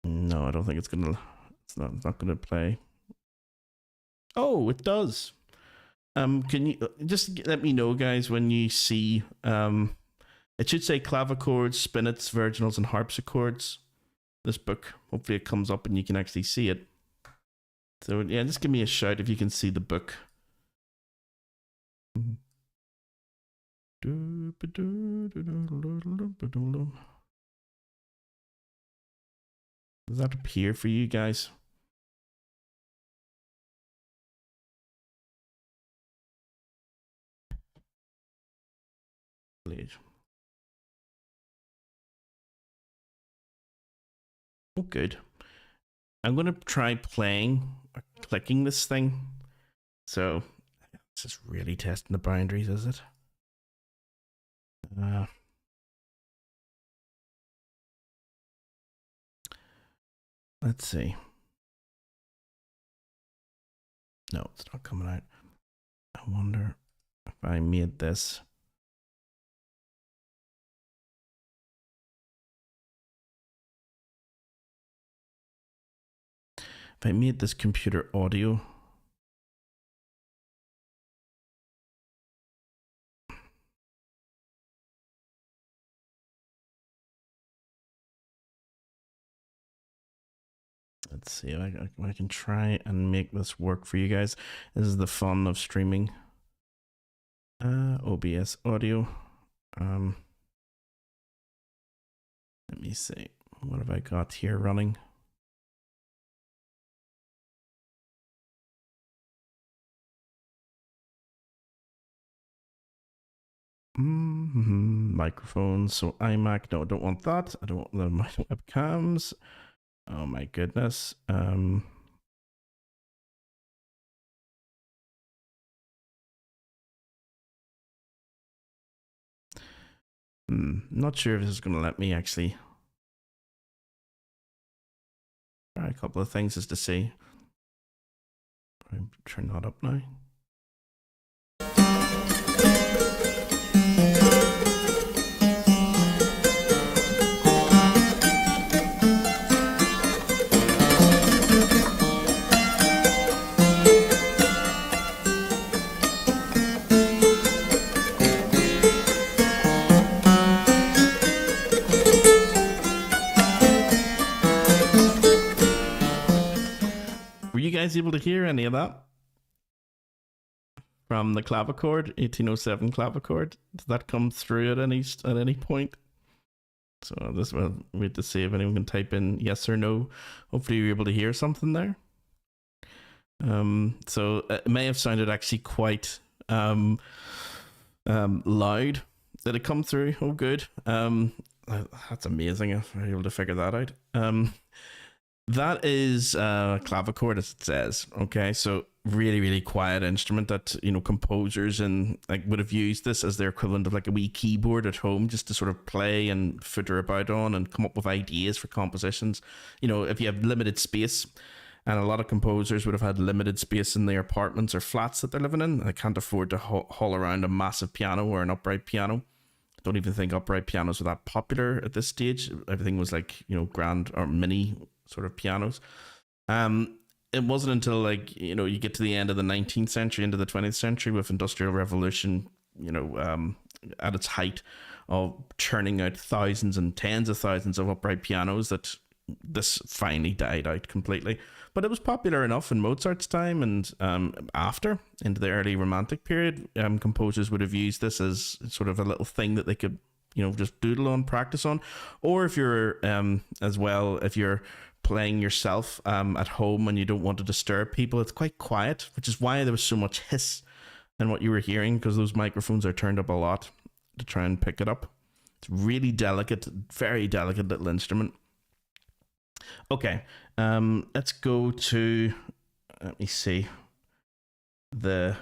Speaker 1: No, I don't think it's not gonna play. Oh, it does. Can you just let me know, guys, when you see it should say clavichords, spinets, virginals, and harpsichords. This book. Hopefully it comes up and you can actually see it. So yeah, just give me a shout if you can see the book. Does that appear for you guys? Please. Oh, good. I'm going to try playing or clicking this thing. So, this is really testing the boundaries, is it? Let's see. No, it's not coming out. I wonder if I made this. if I made this computer audio. Let's see if I can try and make this work for you guys. This is the fun of streaming. OBS audio. Let me see. What have I got here running? Microphones. So iMac. No, I don't want that. I don't want the webcams. Oh my goodness. Not sure if this is going to let me actually try a couple of things just to see. I'll turn that up now. Able to hear any of that from the clavichord, 1807 clavichord? Does that come through at any point? So this will wait to see if anyone can type in yes or no. Hopefully you're able to hear something there. So it may have sounded actually quite loud. Did it come through? Oh, good. That's amazing if you're able to figure that out. That is clavichord, as it says. Okay, so really quiet instrument that, you know, composers and like would have used this as their equivalent of like a wee keyboard at home, just to sort of play and footer about on and come up with ideas for compositions. You know, if you have limited space, and a lot of composers would have had limited space in their apartments or flats that they're living in. They can't afford to haul around a massive piano or an upright piano. Don't even think upright pianos were that popular at this stage. Everything was like, you know, grand or mini sort of pianos. It wasn't until, like, you know, you get to the end of the 19th century into the 20th century with Industrial Revolution, you know, at its height of churning out thousands and tens of thousands of upright pianos, that this finally died out completely. But it was popular enough in Mozart's time, and after, into the early Romantic period, composers would have used this as sort of a little thing that they could, you know, just doodle on, practice on. Or if you're, as well, if you're playing yourself at home and you don't want to disturb people, it's quite quiet, which is why there was so much hiss in what you were hearing, because those microphones are turned up a lot to try and pick it up. It's really delicate, very delicate little instrument. Okay, let's go to, let me see, this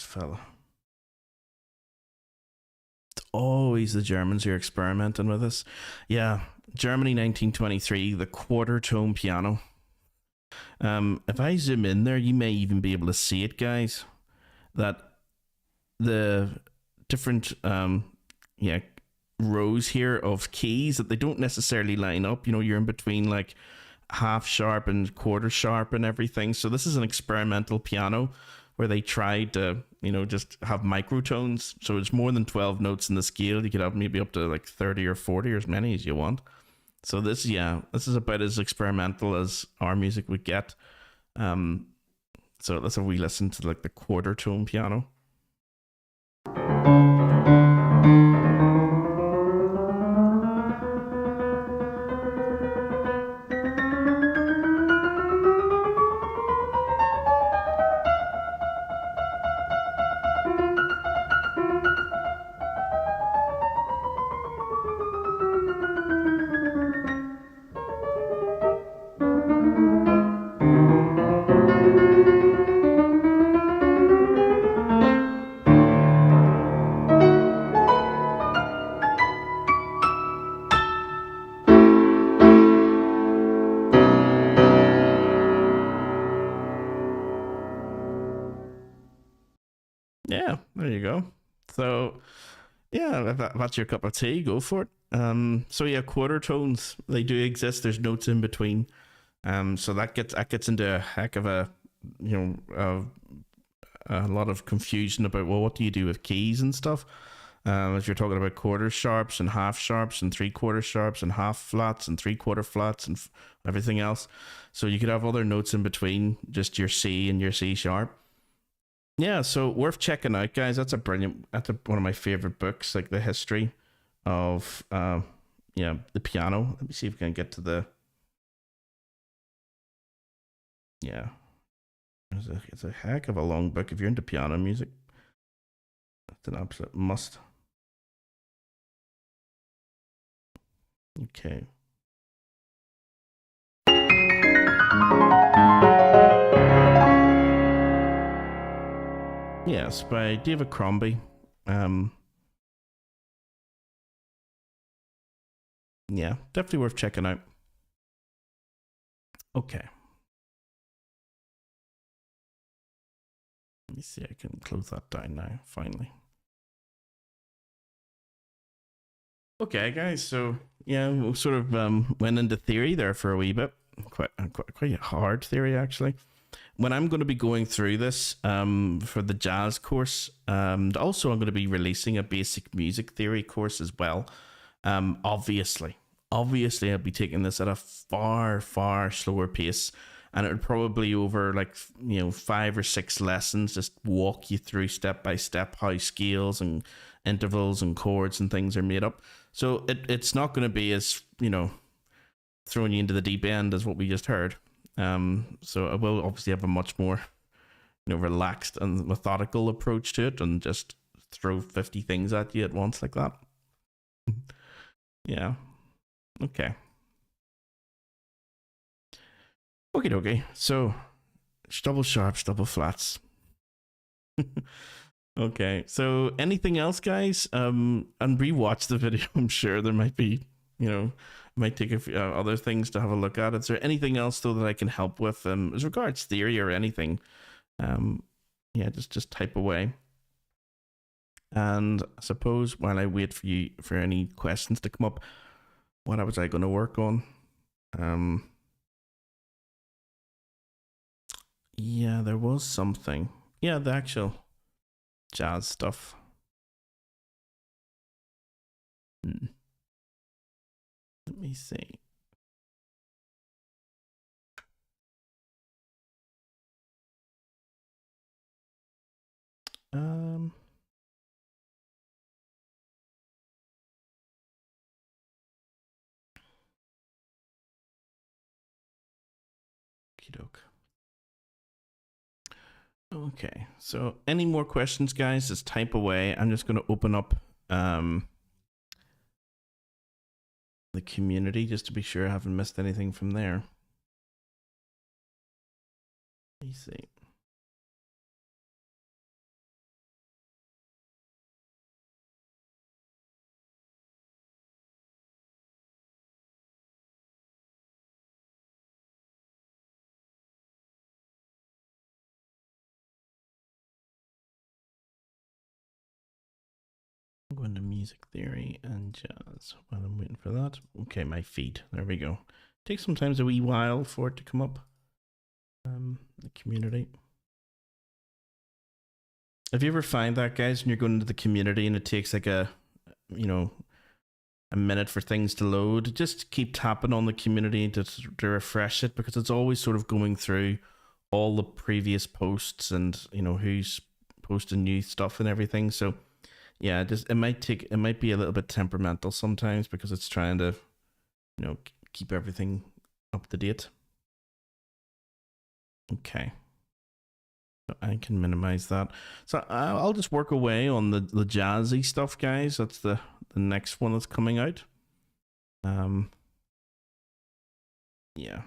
Speaker 1: fella. It's always the Germans who are experimenting with this. Yeah, Germany 1923, the quarter tone piano. If I zoom in there, you may even be able to see it, guys, that the different rows here of keys, that they don't necessarily line up. You know, you're in between like half sharp and quarter sharp and everything. So this is an experimental piano where they tried to, you know, just have microtones. So it's more than 12 notes in the scale. You could have maybe up to like 30 or 40 or as many as you want. So this is about as experimental as our music would get. So let's have we listen to like the quarter tone piano. Yeah, there you go. So yeah, if that's your cup of tea, go for it. So yeah, quarter tones, they do exist. There's notes in between. So that gets into a heck of a, you know, a lot of confusion about, well, what do you do with keys and stuff? As you're talking about quarter sharps and half sharps and 3/4 sharps and half flats and 3/4 flats and everything else. So you could have other notes in between just your C and your C sharp. Yeah, so worth checking out, guys. One of my favorite books, like the history of yeah, the piano. Let me see if we can get to the, yeah. It's a heck of a long book if you're into piano music. It's an absolute must. Okay. Yes, by David Crombie. Um, yeah, definitely worth checking out. Okay. Let me see. I can close that down now. Finally. Okay, guys. So yeah, we sort of went into theory there for a wee bit. Quite a hard theory actually. When I'm going to be going through this for the jazz course, also I'm going to be releasing a basic music theory course as well. Obviously, I'll be taking this at a far slower pace, and it would probably over like 5 or 6 lessons, just walk you through step by step how scales and intervals and chords and things are made up. So it's not going to be as throwing you into the deep end as what we just heard. So I will obviously have a much more relaxed and methodical approach to it, and just throw 50 things at you at once like that. Yeah. Okay. Okay. So double sharps, double flats. Okay. So anything else, guys? And rewatch the video. I'm sure there might be, might take a few other things to have a look at. Is there anything else though that I can help with, as regards theory or anything? Yeah, just type away. And I suppose while I wait for you for any questions to come up, what was I going to work on? Yeah, there was something. Yeah, the actual jazz stuff. Let me see. Um. Okey-doke. Okay, so any more questions, guys? Just type away. I'm just going to open up the community just to be sure I haven't missed anything from there. Let me see. I'm going to music theory and jazz while I'm waiting for that. Okay, my feed. There we go. Takes sometimes a wee while for it to come up. The community. If you ever find that, guys, when you're going into the community and it takes like a minute for things to load, just keep tapping on the community to refresh it, because it's always sort of going through all the previous posts and who's posting new stuff and everything. So yeah, it might be a little bit temperamental sometimes, because it's trying to keep everything up to date. Okay. So I can minimize that. So I'll just work away on the jazzy stuff, guys. That's the next one that's coming out. Yeah.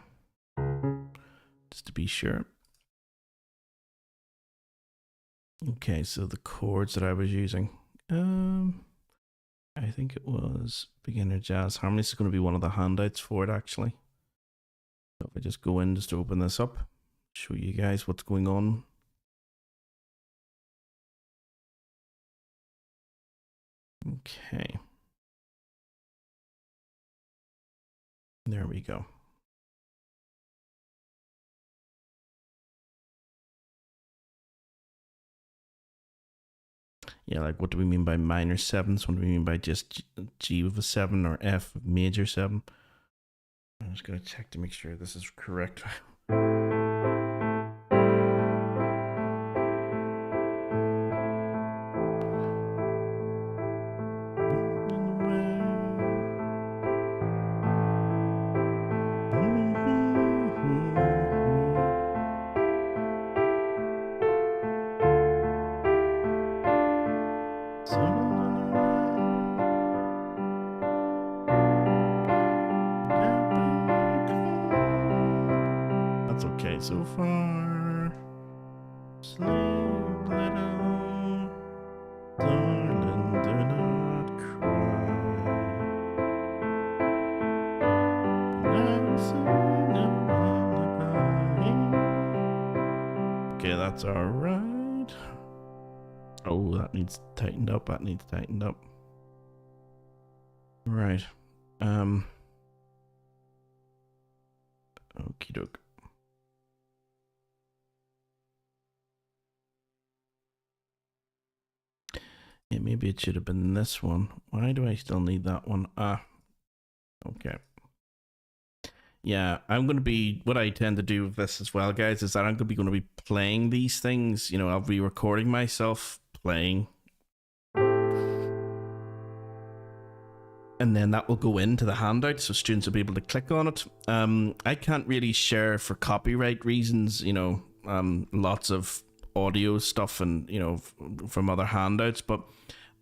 Speaker 1: Just to be sure. Okay, so the chords that I was using. I think it was beginner jazz harmony. This is going to be one of the handouts for it, actually. So if I just go in just to open this up, show you guys what's going on. Okay. There we go. Yeah, like what do we mean by minor sevenths? What do we mean by just G with a 7 or F major 7? I'm just gonna check to make sure this is correct. That's okay so far. Sleep, little darling, do not cry. Never sing a lullaby. Okay, that's alright. Oh, that needs tightened up. That needs tightened up. Right. Okie doke. Yeah, maybe it should have been this one. Why do I still need that one? Ah, okay. Yeah, I'm going to be, what I tend to do with this as well, guys, is that I'm going to be playing these things. You know, I'll be recording myself playing. And then that will go into the handout, so students will be able to click on it. I can't really share for copyright reasons, you know, lots of audio stuff and, you know, from other handouts, but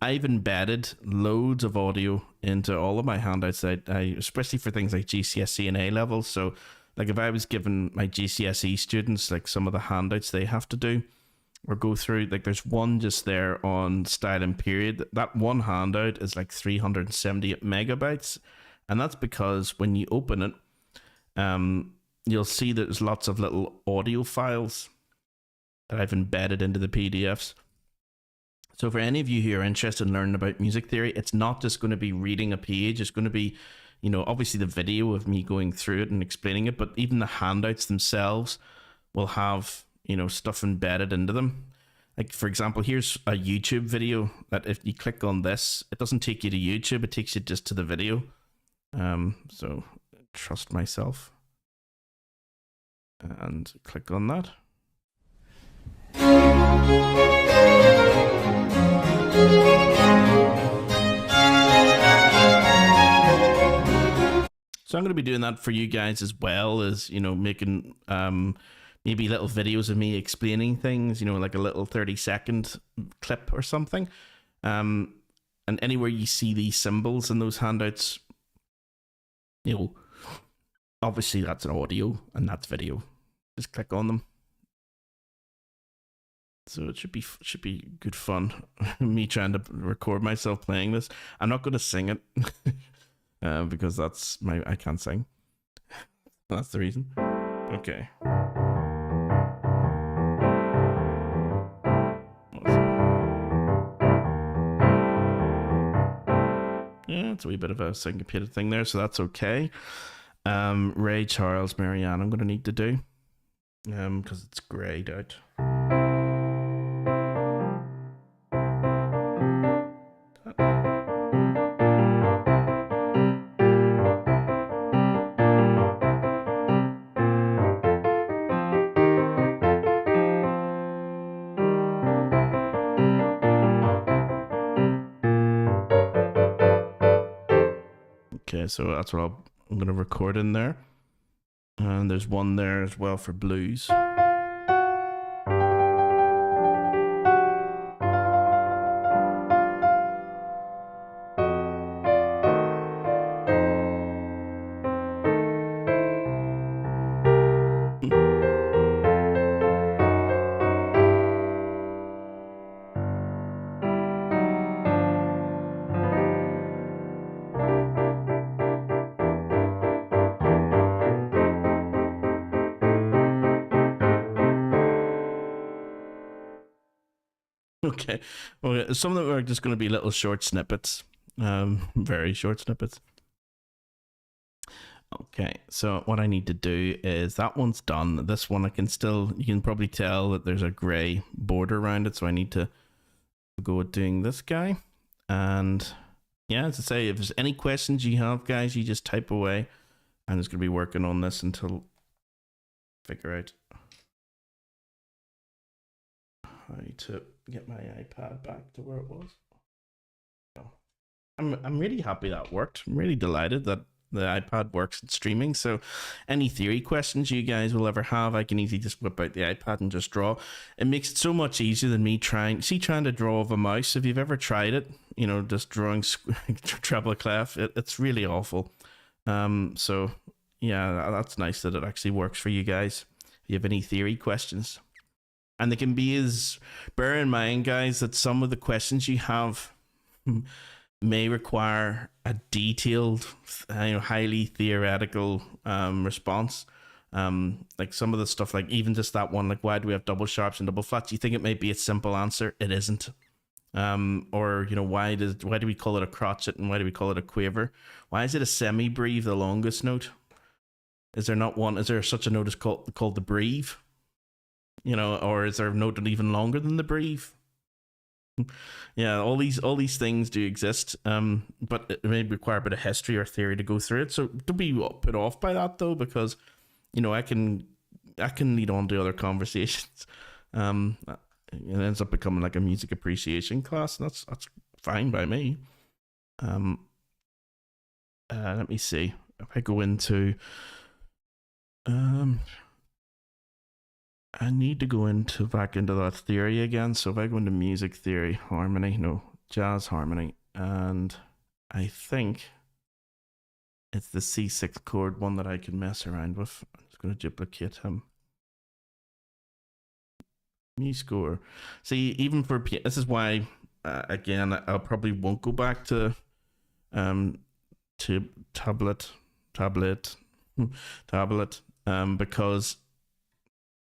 Speaker 1: I've embedded loads of audio into all of my handouts, I especially for things like GCSE and A levels. So like if I was giving my GCSE students like some of the handouts they have to do or go through, like there's one just there on style and period. That one handout is like 378 megabytes, and that's because when you open it, you'll see that there's lots of little audio files that I've embedded into the PDFs. So for any of you who are interested in learning about music theory, it's not just going to be reading a page. It's going to be, you know, obviously the video of me going through it and explaining it, but even the handouts themselves will have, you know, stuff embedded into them. Like, for example, here's a YouTube video that if you click on this, it doesn't take you to YouTube, it takes you just to the video. So trust myself. And click on that. So I'm going to be doing that for you guys as well as, you know, making maybe little videos of me explaining things, you know, like a little 30-second clip or something. And anywhere you see these symbols in those handouts, you know, obviously that's an audio and that's video. Just click on them. So it should be good fun. Me trying to record myself playing this. I'm not going to sing it because that's I can't sing. That's the reason. Okay. Yeah, it's a wee bit of a syncopated thing there, so that's okay. Ray Charles, Marianne, I'm going to need to do because it's grayed out. Okay, so that's what I'm going to record in there. And there's one there as well for blues. Okay, well, some of them are just going to be little short snippets, very short snippets. Okay, so what I need to do is that one's done. This one I can still, you can probably tell that there's a gray border around it, so I need to go with doing this guy. And yeah, as I say, if there's any questions you have, guys, you just type away. I'm just going to be working on this until I figure out how to get my iPad back to where it was. I'm really happy that worked. I'm really delighted that the iPad works in streaming. So any theory questions you guys will ever have, I can easily just whip out the iPad and just draw. It makes it so much easier than me trying to draw with a mouse. If you've ever tried it, you know, just drawing treble clef, it's really awful. So yeah, that's nice that it actually works for you guys. If you have any theory questions, and they can be as, bear in mind, guys, that some of the questions you have may require a detailed, highly theoretical response. Like some of the stuff, like even just that one, like why do we have double sharps and double flats? You think it may be a simple answer, it isn't. Or why do we call it a crotchet and why do we call it a quaver? Why is it a semi-breve, the longest note? Is there not one? Is there such a note as called the breve? Or is there a note even longer than the breve? Yeah, all these things do exist, but it may require a bit of history or theory to go through it. So don't be put off by that though, because I can lead on to other conversations. It ends up becoming like a music appreciation class, and that's fine by me. Let me see if I go into I need to go back into that theory again. So if I go into music theory, harmony, no, jazz harmony, and I think it's the C6 chord one that I can mess around with. I'm just going to duplicate him. MuseScore. See, even for this is why again I probably won't go back to tablet because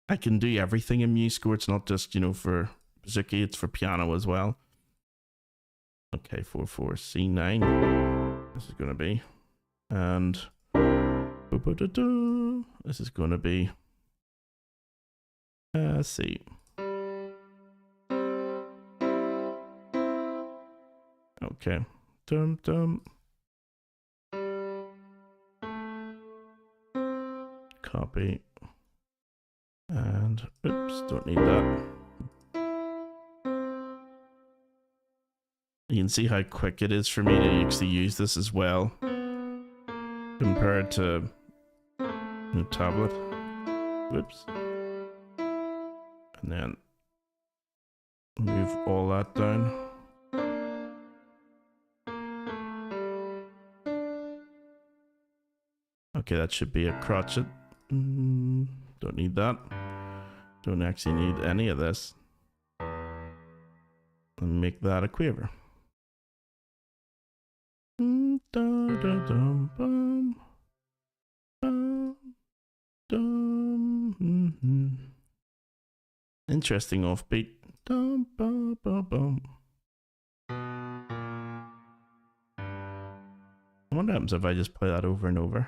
Speaker 1: I can do everything in MuseScore. It's not just for Bouzouki, it's for piano as well. Okay, 4/4 C9. This is gonna be, and this is gonna be C. Okay, dum dum. Copy. And oops, don't need that. You can see how quick it is for me to actually use this as well compared to the tablet. Whoops. And then move all that down. Okay, that should be a crotchet. Don't need that. Don't actually need any of this. And make that a quaver. Interesting offbeat. What happens if I just play that over and over?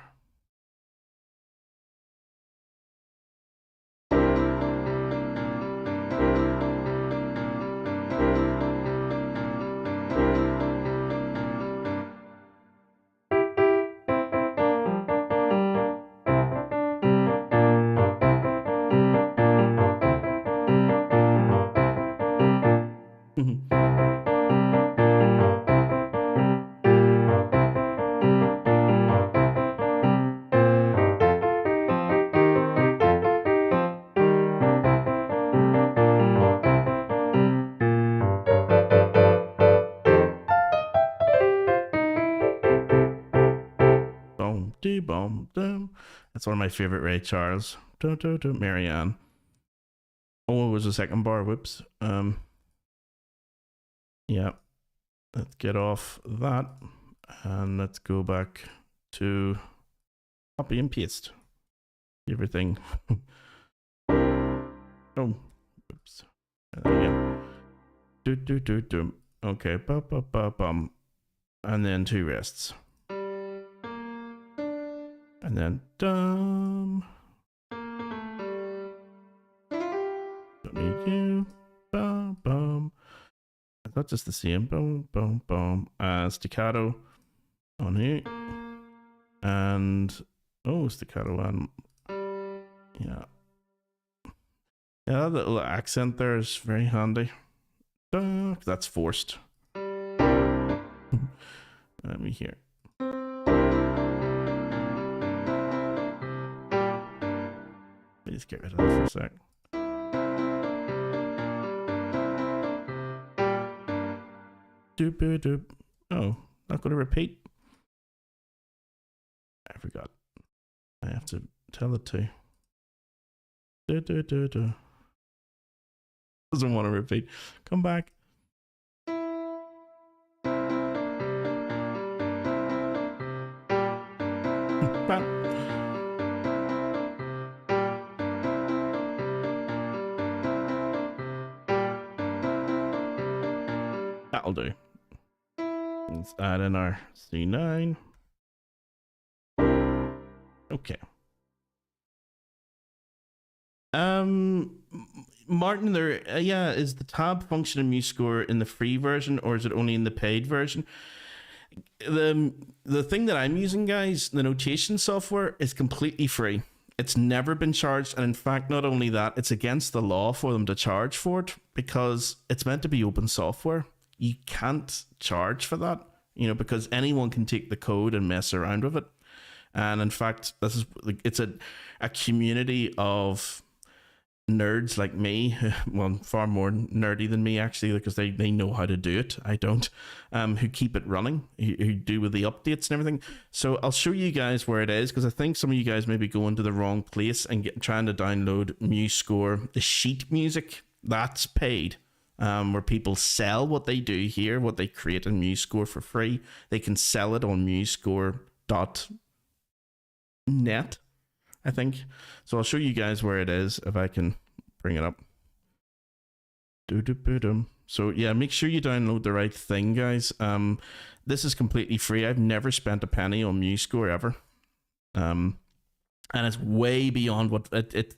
Speaker 1: That's one of my favorite Ray Charles. Marianne. Oh, it was the second bar. Whoops. Yeah. Let's get off that. And let's go back to copy and paste everything. Oh, oops. There we go. Okay. Bum. And then two rests. And then dum. Don't need you. Bum. that's just the same. Boom, boom, boom. Staccato on here. And staccato on. Yeah. Yeah, that little accent there is very handy. That's forced. Let me hear. Let me just get rid of that for a sec. Doop doop. Oh, not going to repeat. I forgot. I have to tell it to. Doesn't want to repeat. Come back. That'll do. Let's add in our C9. Okay. Martin, there, is the tab function in MuseScore in the free version, or is it only in the paid version? The thing that I'm using, guys, the notation software, is completely free. It's never been charged, and in fact, not only that, it's against the law for them to charge for it because it's meant to be open software. You can't charge for that, because anyone can take the code and mess around with it. And in fact, it's a community of nerds like me, well, far more nerdy than me actually, because they know how to do it. I don't. Who keep it running, who do with the updates and everything. So I'll show you guys where it is, because I think some of you guys may be going to the wrong place and trying to download MuseScore, the sheet music that's paid. Where people sell what they do here, what they create in MuseScore for free. They can sell it on MuseScore.net, I think. So I'll show you guys where it is if I can bring it up. So yeah, make sure you download the right thing, guys. This is completely free. I've never spent a penny on MuseScore ever. And it's way beyond what it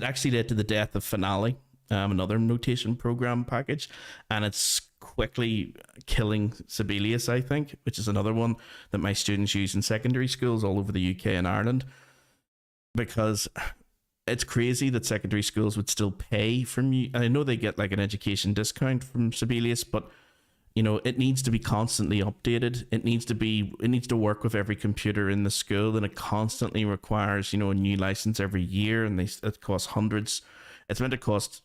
Speaker 1: actually led to the death of Finale. Another notation program package, and it's quickly killing Sibelius, I think, which is another one that my students use in secondary schools all over the UK and Ireland, because it's crazy that secondary schools would still pay from you. I know they get like an education discount from Sibelius, but it needs to be constantly updated. It needs to work with every computer in the school, and it constantly requires a new license every year, and it costs hundreds. It's meant to cost,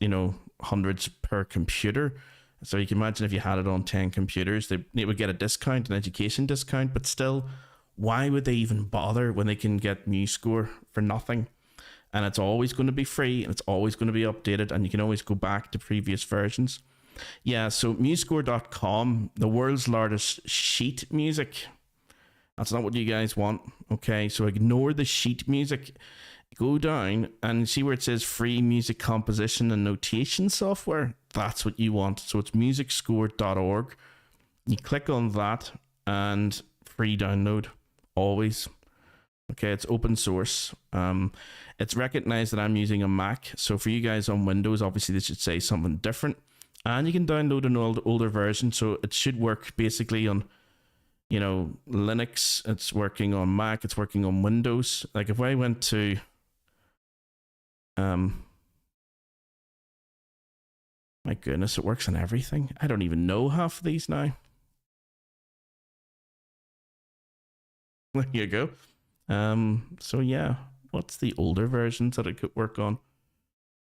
Speaker 1: hundreds per computer. So you can imagine if you had it on 10 computers, they would get a discount, an education discount, but still, why would they even bother when they can get MuseScore for nothing? And it's always going to be free, and it's always going to be updated, and you can always go back to previous versions. Yeah, so MuseScore.com, the world's largest sheet music. That's not what you guys want. Okay, so ignore the sheet music. Go down and see where it says free music composition and notation software. That's what you want. So it's musicscore.org. You click on that and free download always. Okay, it's open source. It's recognized that I'm using a Mac. So for you guys on Windows, obviously this should say something different. And you can download an older version. So it should work basically on Linux. It's working on Mac. It's working on Windows. Like if I went to my goodness, it works on everything. I don't even know half of these now. There you go. So yeah, what's the older versions that it could work on?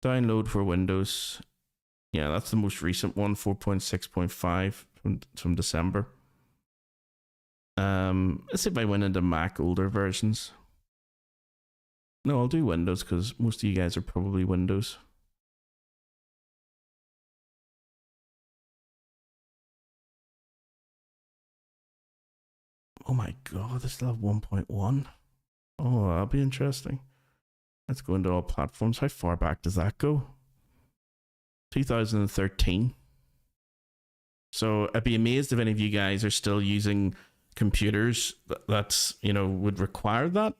Speaker 1: Download for Windows. Yeah, that's the most recent one, 4.6.5 from December. Let's see if I went into Mac older versions. No, I'll do Windows because most of you guys are probably Windows. Oh my god, they still have 1.1. Oh, that'll be interesting. Let's go into all platforms. How far back does that go? 2013. So I'd be amazed if any of you guys are still using computers that's would require that,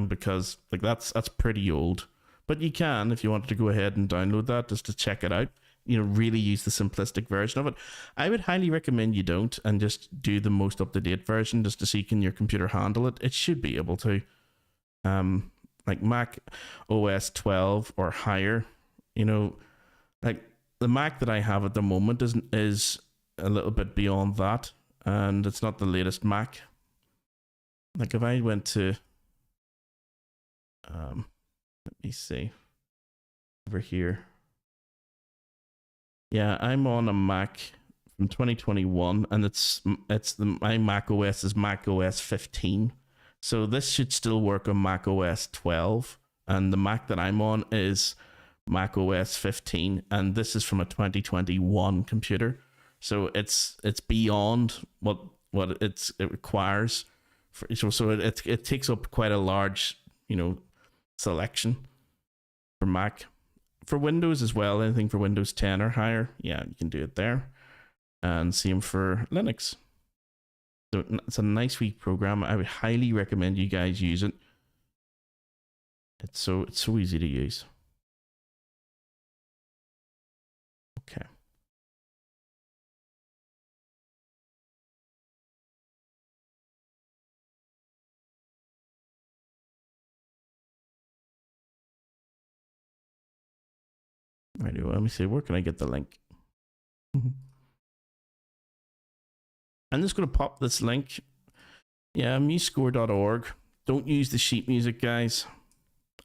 Speaker 1: because like that's pretty old. But you can, if you wanted to go ahead and download that just to check it out. really use the simplistic version of it. I would highly recommend you don't, and just do the most up-to-date version, just to see can your computer handle it. It should be able to. Like Mac OS 12 or higher, like the Mac that I have at the moment is a little bit beyond that, and it's not the latest Mac. Like if I went to let me see over here. Yeah, I'm on a Mac from 2021, and my Mac OS is Mac OS 15. So this should still work on Mac OS 12, and the Mac that I'm on is Mac OS 15, and this is from a 2021 computer. So it's beyond what it requires. So it takes up quite a large selection for Mac. For Windows as well, anything for Windows 10 or higher, yeah, you can do it there. And same for Linux. So it's a nice wee program. I would highly recommend you guys use it. It's so easy to use. Okay. Right, let me see, where can I get the link? I'm just going to pop this link. Yeah, musescore.org. Don't use the sheet music, guys.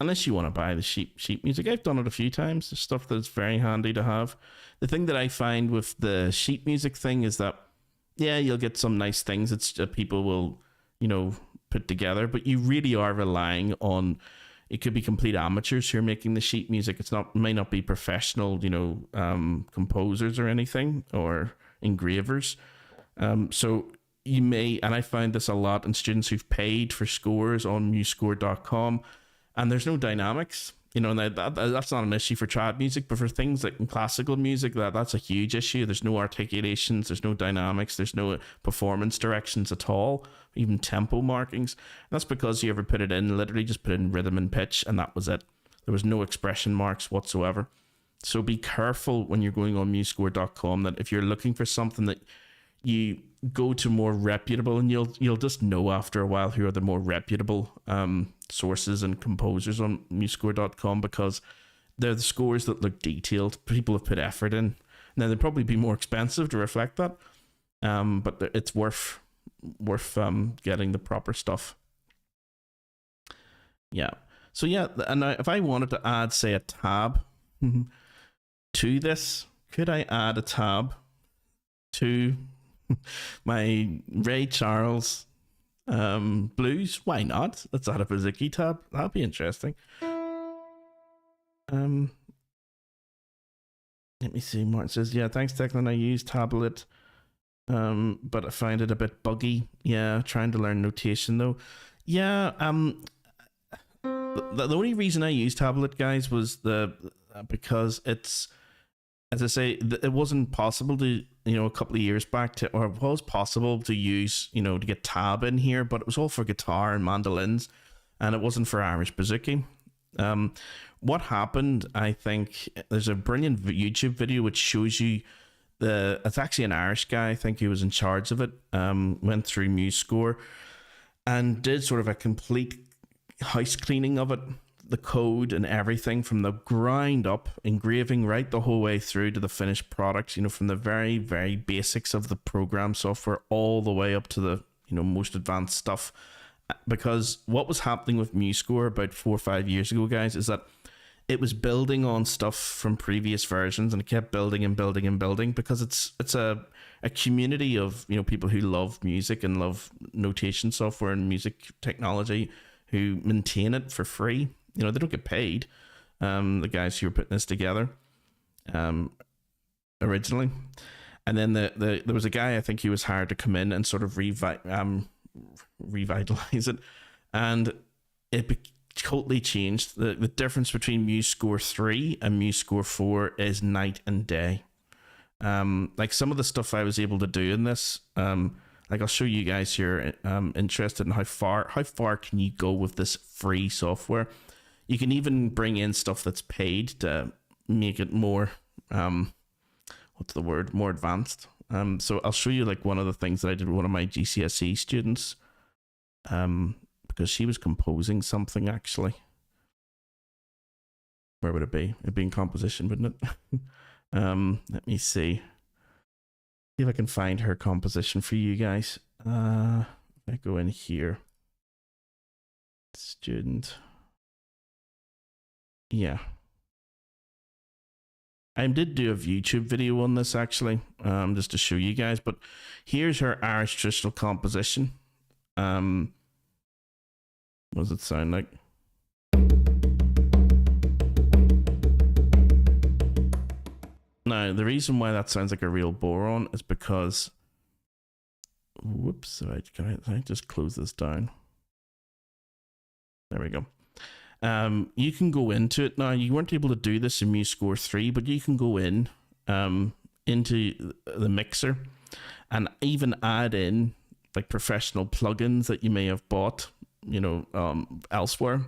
Speaker 1: Unless you want to buy the sheet music. I've done it a few times. There's stuff that's very handy to have. The thing that I find with the sheet music thing is that, yeah, you'll get some nice things that people will, put together, but you really are relying on, it could be complete amateurs who are making the sheet music. May not be professional, composers or anything, or engravers. So you may, and I find this a lot in students who've paid for scores on musescore.com, and there's no dynamics, and that's not an issue for trad music, but for things like in classical music, that's a huge issue. There's no articulations, there's no dynamics, there's no performance directions at all, even tempo markings. And that's because you ever put it in, literally just put in rhythm and pitch, and that was it. There was no expression marks whatsoever. So be careful when you're going on musescore.com that if you're looking for something, that you go to more reputable, and you'll just know after a while who are the more reputable sources and composers on musescore.com, because they're the scores that look detailed. People have put effort in. Now they'd probably be more expensive to reflect that, but it's worth getting the proper stuff. Yeah. So yeah, and if I wanted to add, say, a tab to this, could I add a tab to my Ray Charles blues? Why not? Let's add a Bouzouki tab. That'd be interesting. Let me see. Martin says, yeah, thanks, Declan. I use Tablet, but I find it a bit buggy. Yeah, trying to learn notation though. Yeah, the only reason I use Tablet, guys, was because it's, as I say, it wasn't possible to, a couple of years back or it was possible to use, to get tab in here, but it was all for guitar and mandolins, and it wasn't for Irish Bouzouki. What happened, I think, there's a brilliant YouTube video which shows you it's actually an Irish guy, I think, who was in charge of it, went through MuseScore and did sort of a complete house cleaning of it, the code and everything from the ground up, engraving right the whole way through to the finished product, from the very, very basics of the program software all the way up to the, most advanced stuff. Because what was happening with MuseScore about 4 or 5 years ago, guys, is that it was building on stuff from previous versions, and it kept building and building and building, because it's a community of, people who love music and love notation software and music technology, who maintain it for free. They don't get paid, the guys who were putting this together originally. And then there was a guy, I think, he was hired to come in and sort of revitalize it, and it totally changed. The difference between MuseScore 3 and MuseScore 4 is night and day. Like some of the stuff I was able to do in this, like I'll show you guys here, interested in how far can you go with this free software. You can even bring in stuff that's paid to make it more what's the word, more advanced. So I'll show you like one of the things that I did with one of my GCSE students, because she was composing something actually. Where would it be? It'd be in composition, wouldn't it? Let me see. See if I can find her composition for you guys. If I go in here, student. Yeah. I did do a YouTube video on this actually, just to show you guys, but here's her Irish traditional composition. What does it sound like? Now, the reason why that sounds like a real boron is because, whoops, can I just close this down? There we go. You can go into it now. You weren't able to do this in MuseScore 3, but you can go in into the mixer and even add in like professional plugins that you may have bought, you know, elsewhere.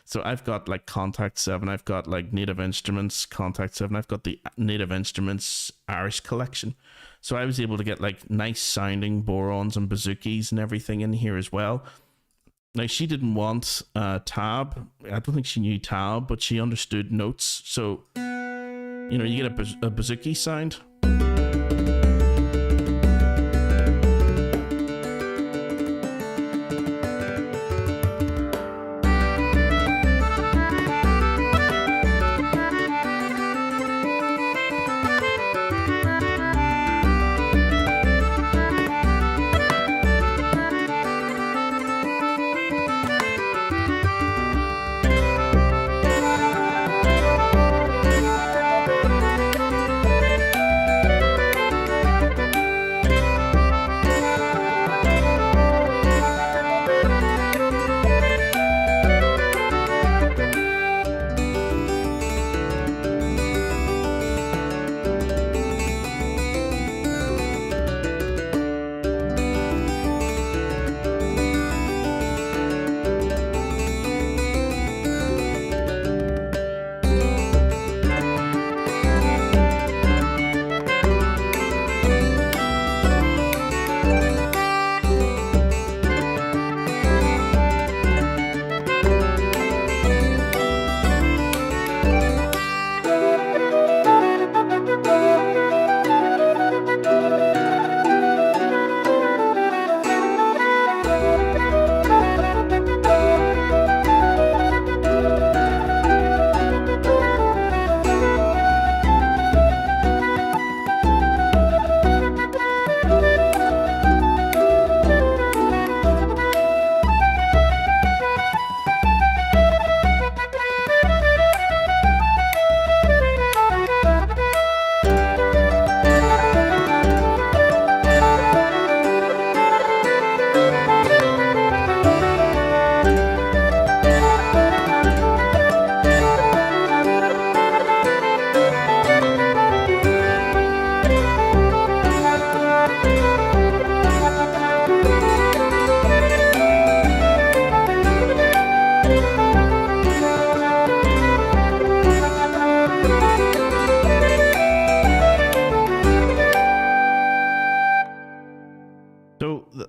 Speaker 1: So I've got like Contact 7, I've got like Native Instruments Contact 7, I've got the Native Instruments Irish collection. So I was able to get like nice sounding borons and bouzoukis and everything in here as well. Now, she didn't want tab. I don't think she knew tab, but she understood notes. So, you know, you get a bouzouki sound.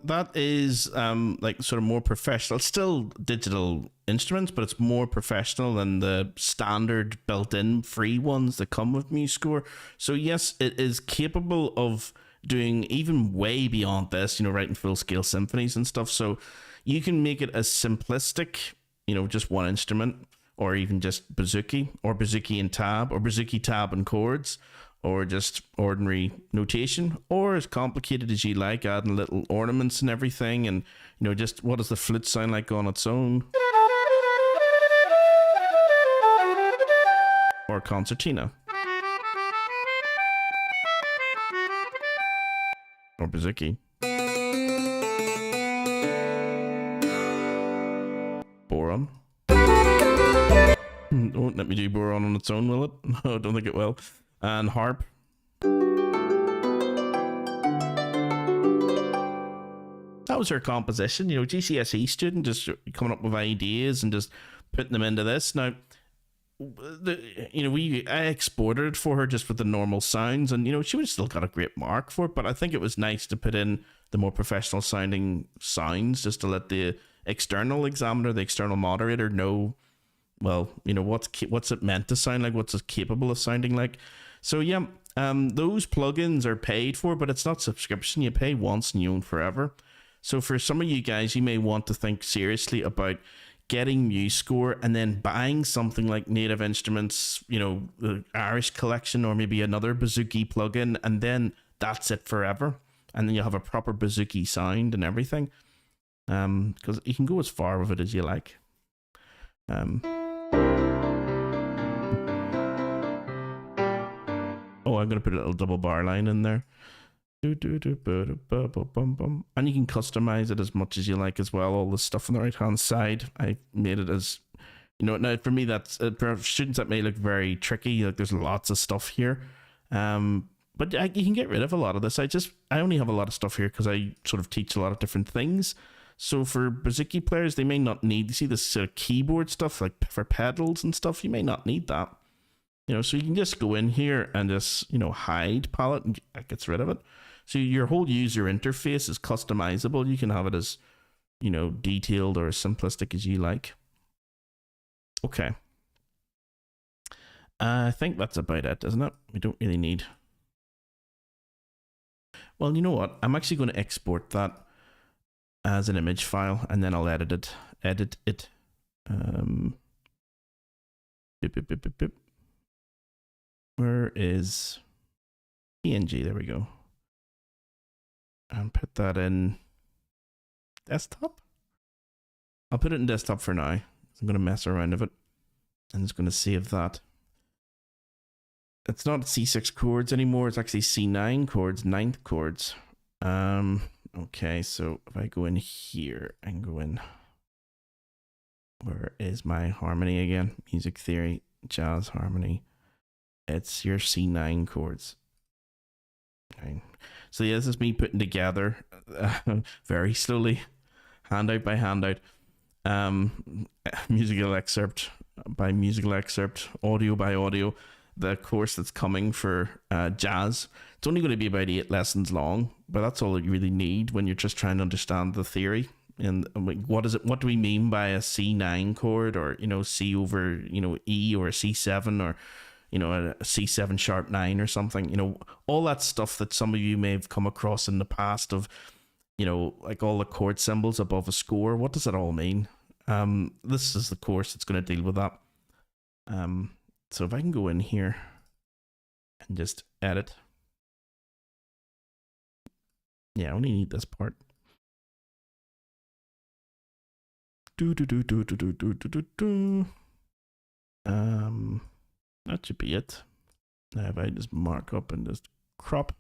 Speaker 1: That is like sort of more professional. It's still digital instruments, but it's more professional than the standard built-in free ones that come with MuseScore. So yes, it is capable of doing even way beyond this, you know, writing full-scale symphonies and stuff. So you can make it as simplistic, you know, just one instrument, or even just bouzouki, or bouzouki and tab, or bouzouki, tab, and chords, or just ordinary notation, or as complicated as you like, adding little ornaments and everything, and, you know, just what does the flute sound like on its own? Or concertina. Or bouzouki. Boron. Won't let me do boron on its own, will it? No, I don't think it will. And harp. That was her composition, you know, GCSE student just coming up with ideas and just putting them into this. Now, I exported it for her just with the normal sounds, and she would have still got a great mark for it. But I think it was nice to put in the more professional sounding sounds just to let the external examiner, the external moderator, know, well, what's it meant to sound like, what's it capable of sounding like. So yeah, those plugins are paid for, but it's not subscription. You pay once and you own forever. So for some of you guys, you may want to think seriously about getting MuseScore and then buying something like Native Instruments, the Irish Collection, or maybe another Bouzouki plugin, and then that's it forever. And then you'll have a proper Bouzouki sound and everything. Because you can go as far with it as you like. Oh, I'm going to put a little double bar line in there. And you can customize it as much as you like as well. All the stuff on the right hand side, I made it as, now for me, that's for students that may look very tricky. Like there's lots of stuff here. But you can get rid of a lot of this. I only have a lot of stuff here because I sort of teach a lot of different things. So for Bouzouki players, they may not need, you see this sort of keyboard stuff, like for pedals and stuff, you may not need that. So you can just go in here and just, hide palette, and that gets rid of it. So your whole user interface is customizable. You can have it as, detailed or as simplistic as you like. Okay. I think that's about it, isn't it? We don't really need. Well, you know what? I'm actually going to export that as an image file, and then I'll edit it. Where is PNG? There we go. And put that in desktop. I'll put it in desktop for now. I'm going to mess around with it. I'm just going to save that. It's not C6 chords anymore. It's actually C9 chords, 9th chords. Okay, so if I go in here and go in, where is my harmony again? Music theory, jazz harmony. It's your C9 chords. Okay. So yeah, this is me putting together very slowly, handout by handout, musical excerpt by musical excerpt, audio by audio, the course that's coming for jazz. It's only going to be about 8 lessons long, but that's all you really need when you're just trying to understand the theory. And what is it? What do we mean by a C9 chord, or C over E, or a C7, or a C7 sharp 9 or something? All that stuff that some of you may have come across in the past of, like all the chord symbols above a score. What does it all mean? This is the course that's going to deal with that. So if I can go in here and just edit. Yeah, I only need this part. That should be it. Now if I just mark up and just crop.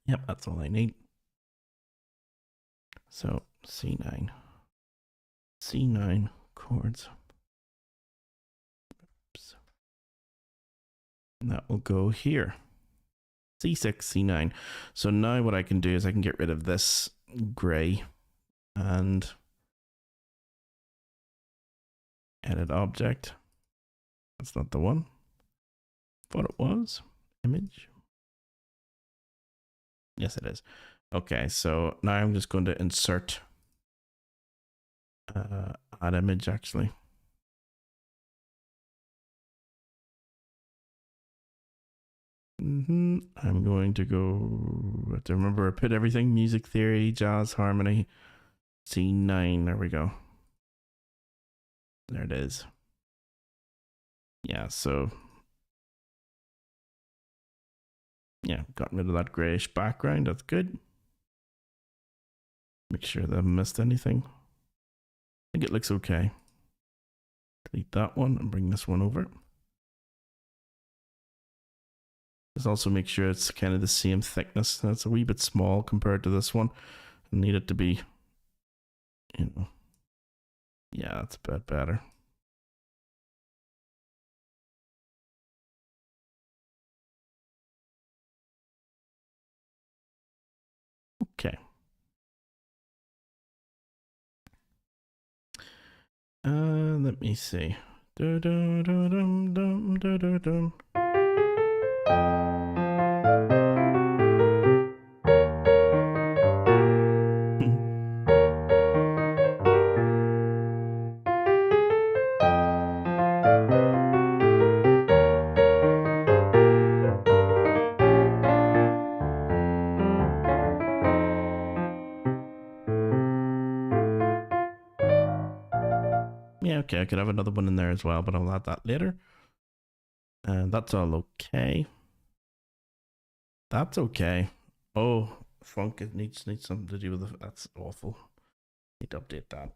Speaker 1: Yep, that's all I need. So C9 chords. Oops. And that will go here. C6, C9. So now what I can do is I can get rid of this gray and edit object. That's not the one. Thought it was. Image. Yes, it is. Okay, so now I'm just going to insert add image actually. I'm going to go, I have to remember, I put everything, music theory, jazz, harmony, C9, there we go. There it is. Yeah, so yeah, got rid of that grayish background, that's good. Make sure that I haven't missed anything. I think it looks okay. Delete that one and bring this one over. Just also make sure it's kind of the same thickness. That's a wee bit small compared to this one. I need it to be, yeah, that's a bit better. Okay. Let me see. Du, du, du, dum, dum, du, du, dum. Yeah, okay, I could have another one in there as well, but I'll add that later. And that's all okay. That's okay. Oh, funk, it needs something to do with it. That's awful. Need to update that.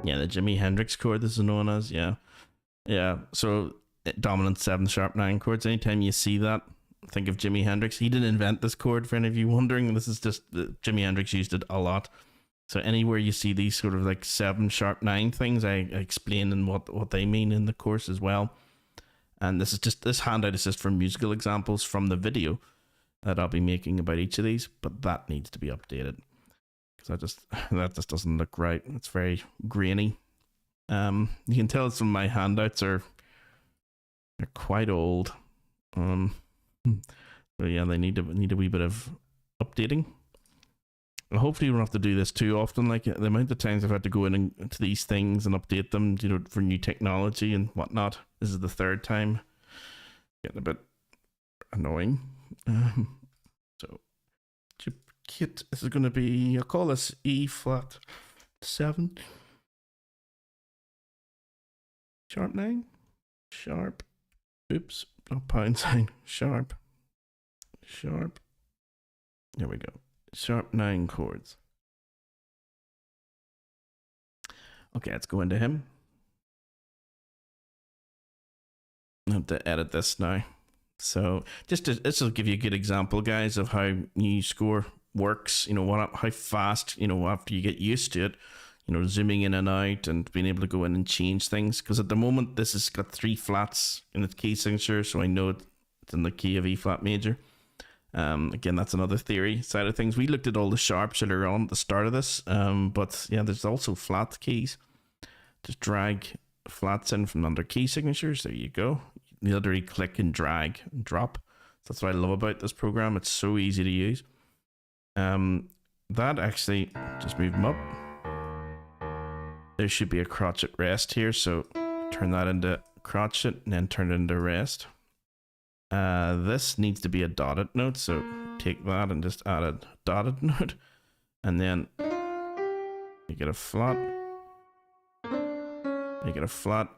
Speaker 1: Yeah, the Jimi Hendrix chord, this is known as. Yeah. Yeah. So dominant 7 sharp 9 chords. Anytime you see that, think of Jimi Hendrix. He didn't invent this chord, for any of you wondering. This is just Jimi Hendrix used it a lot. So anywhere you see these sort of like 7 sharp 9 things, I explain in what they mean in the course as well. And this handout is just for musical examples from the video that I'll be making about each of these, but that needs to be updated because that just doesn't look right. It's very grainy. You can tell some of my handouts they're quite old. So yeah, they need a wee bit of updating. Hopefully you don't have to do this too often. Like the amount of times I've had to go into these things and update them, for new technology and whatnot. This is the 3rd time. Getting a bit annoying. So duplicate. This is going to be, I'll call this E flat 7. Sharp 9. Sharp. Oops. No pound sign. Sharp. Sharp. There we go. Sharp 9 chords. Okay, let's go into him. I have to edit this now. So this will give you a good example, guys, of how MuseScore works. How fast, after you get used to it, zooming in and out and being able to go in and change things. Because at the moment, this has got 3 flats in its key signature, so I know it's in the key of E flat major. Again, that's another theory side of things. We looked at all the sharps earlier on at the start of this, but yeah, there's also flat keys. Just drag flats in from under key signatures. There you go. You literally click and drag and drop. That's what I love about this program. It's so easy to use. That actually, just move them up. There should be a crotchet rest here, so turn that into crotchet and then turn it into rest. This needs to be a dotted note, so take that and just add a dotted note, and then make it a flat,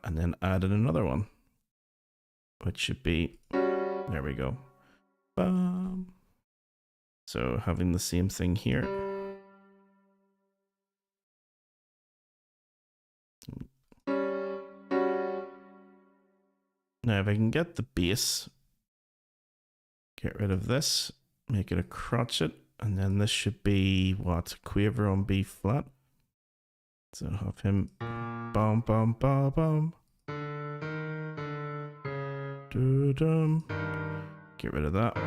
Speaker 1: and then add in another one, which should be, there we go. Bam. So having the same thing here. Now if I can get the bass, get rid of this, make it a crotchet, and then this should be what? Quaver on B flat. So have him bum bum bum bum. Doo-dum. Get rid of that.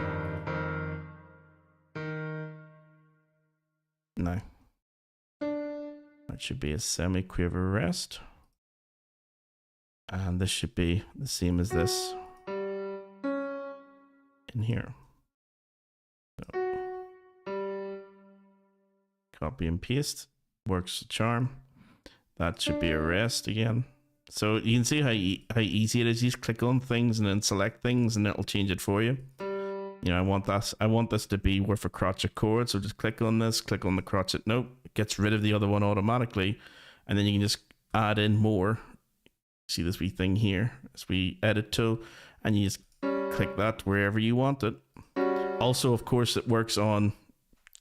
Speaker 1: No. That should be a semi-quiver rest. And this should be the same as this in here. So, copy and paste. Works a charm. That should be a rest again. So you can see how easy it is. You just click on things and then select things and it'll change it for you. I want this to be worth a crotchet chord. So just click on this, click on the crotchet note. It gets rid of the other one automatically. And then you can just add in more. See this wee thing here, this wee edit tool, and you just click that wherever you want it. Also, of course, it works on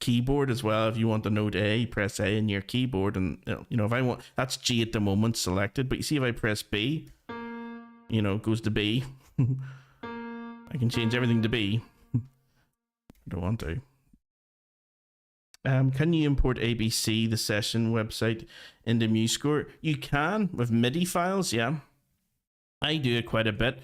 Speaker 1: keyboard as well. If you want the note A, press A in your keyboard, and if I want, that's G at the moment selected. But you see, if I press B, it goes to B. I can change everything to B. I don't want to. Can you import ABC, the session website, into MuseScore? You can with MIDI files, yeah. I do it quite a bit.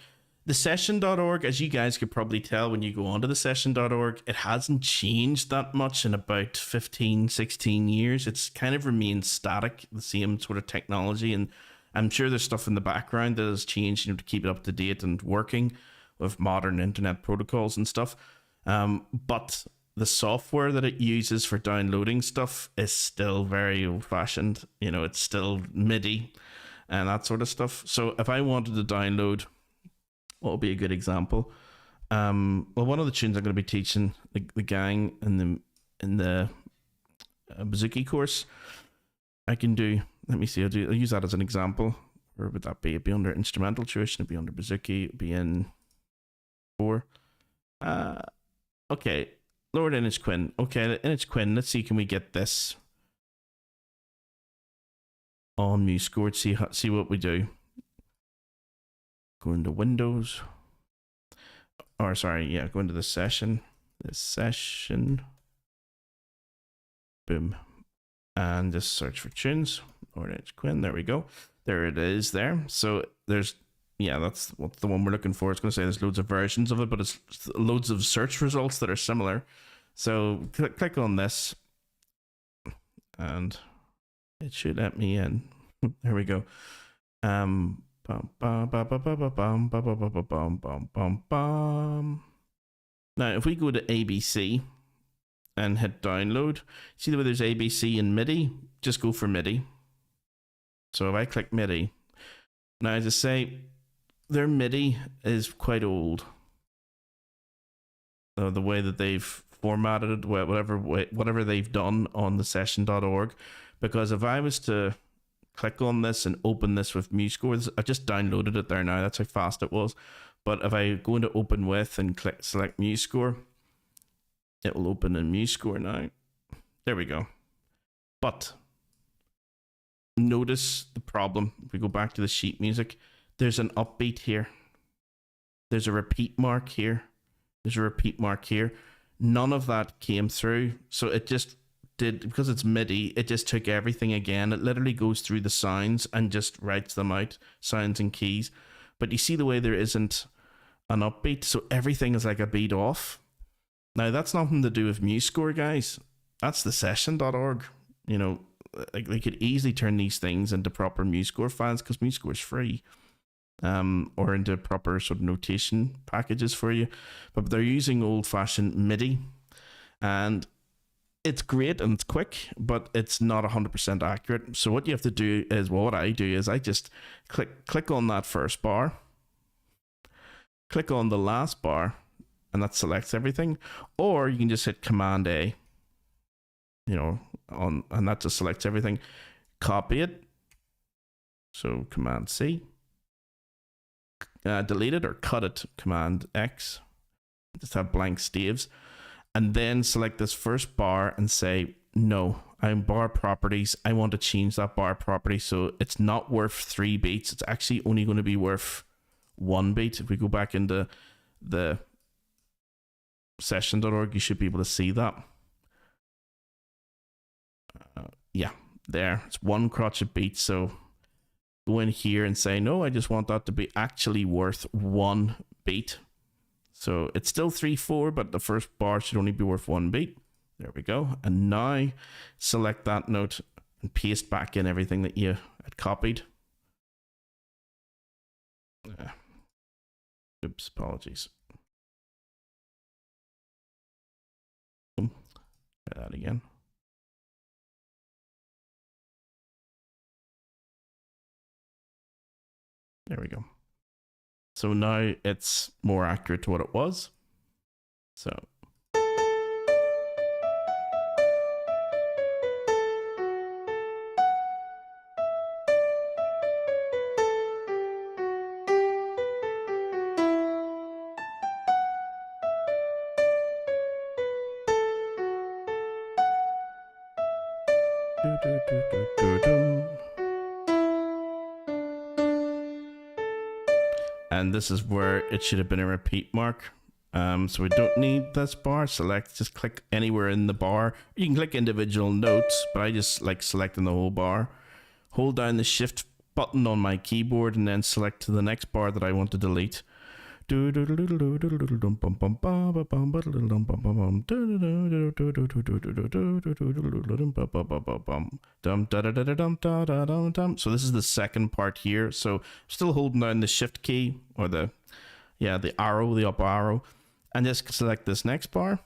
Speaker 1: The session.org, as you guys could probably tell when you go onto the session.org, it hasn't changed that much in about 15, 16 years. It's kind of remained static, the same sort of technology. And I'm sure there's stuff in the background that has changed, to keep it up to date and working with modern internet protocols and stuff. But the software that it uses for downloading stuff is still very old-fashioned. It's still MIDI and that sort of stuff. So if I wanted to download, what would be a good example? Well, one of the tunes I'm going to be teaching the gang in the Bouzouki course, I can do. Let me see. I'll use that as an example. Where would that be? It'd be under instrumental tuition. It'd be under Bouzouki. It'd be in 4. Okay. Lower Image Quinn. Okay, Image Quinn. Let's see. Can we get this on MuseScore? See what we do. Go into Windows. Or sorry, yeah, go into the session. This session. Boom. And just search for tunes. Lower Image Quinn. There we go. There it is there. So there's, yeah, that's what the one we're looking for. It's going to say there's loads of versions of it, but it's loads of search results that are similar. So click on this and it should let me in. There we go. Now, if we go to ABC and hit download, see the way there's ABC and MIDI? Just go for MIDI. So if I click MIDI, now as I say, their MIDI is quite old. The way that they've formatted it, whatever they've done on the session.org, because if I was to click on this and open this with MuseScore, I just downloaded it there now, that's how fast it was. But if I go into open with and select MuseScore, it will open in MuseScore now. There we go. But notice the problem. If we go back to the sheet music, there's an upbeat here. There's a repeat mark here. There's a repeat mark here. None of that came through. So it just did, because it's MIDI, it just took everything again. It literally goes through the sounds and just writes them out, sounds and keys. But you see the way there isn't an upbeat, so everything is like a beat off. Now that's nothing to do with MuseScore, guys. That's the session.org. Like they could easily turn these things into proper MuseScore files because MuseScore is free. Or into proper sort of notation packages for you, but they're using old-fashioned MIDI, and it's great and it's quick, but it's not 100% accurate. So what you have to do is, well, what I do is I just click on that first bar, click on the last bar, and that selects everything. Or you can just hit Command A, and that just selects everything. Copy it. So Command C. Delete it or cut it, Command X, just have blank staves, and then select this first bar and say, no, I'm bar properties. I want to change that bar property so it's not worth 3 beats. It's actually only going to be worth 1 beat. If we go back into the session.org, you should be able to see that. Yeah, there, it's 1 crotchet beat. So go in here and say, no, I just want that to be actually worth 1 beat. So it's still 3/4, but the first bar should only be worth 1 beat. There we go. And now select that note and paste back in everything that you had copied. Oops, apologies. Try that again. There we go. So now it's more accurate to what it was. So And this is where it should have been a repeat mark. So we don't need this bar. Just click anywhere in the bar. You can click individual notes, but I just like selecting the whole bar. Hold down the shift button on my keyboard and then select to the next bar that I want to delete. So this is the second part here. So still holding down the shift key or the arrow, the up arrow, and just select this next bar,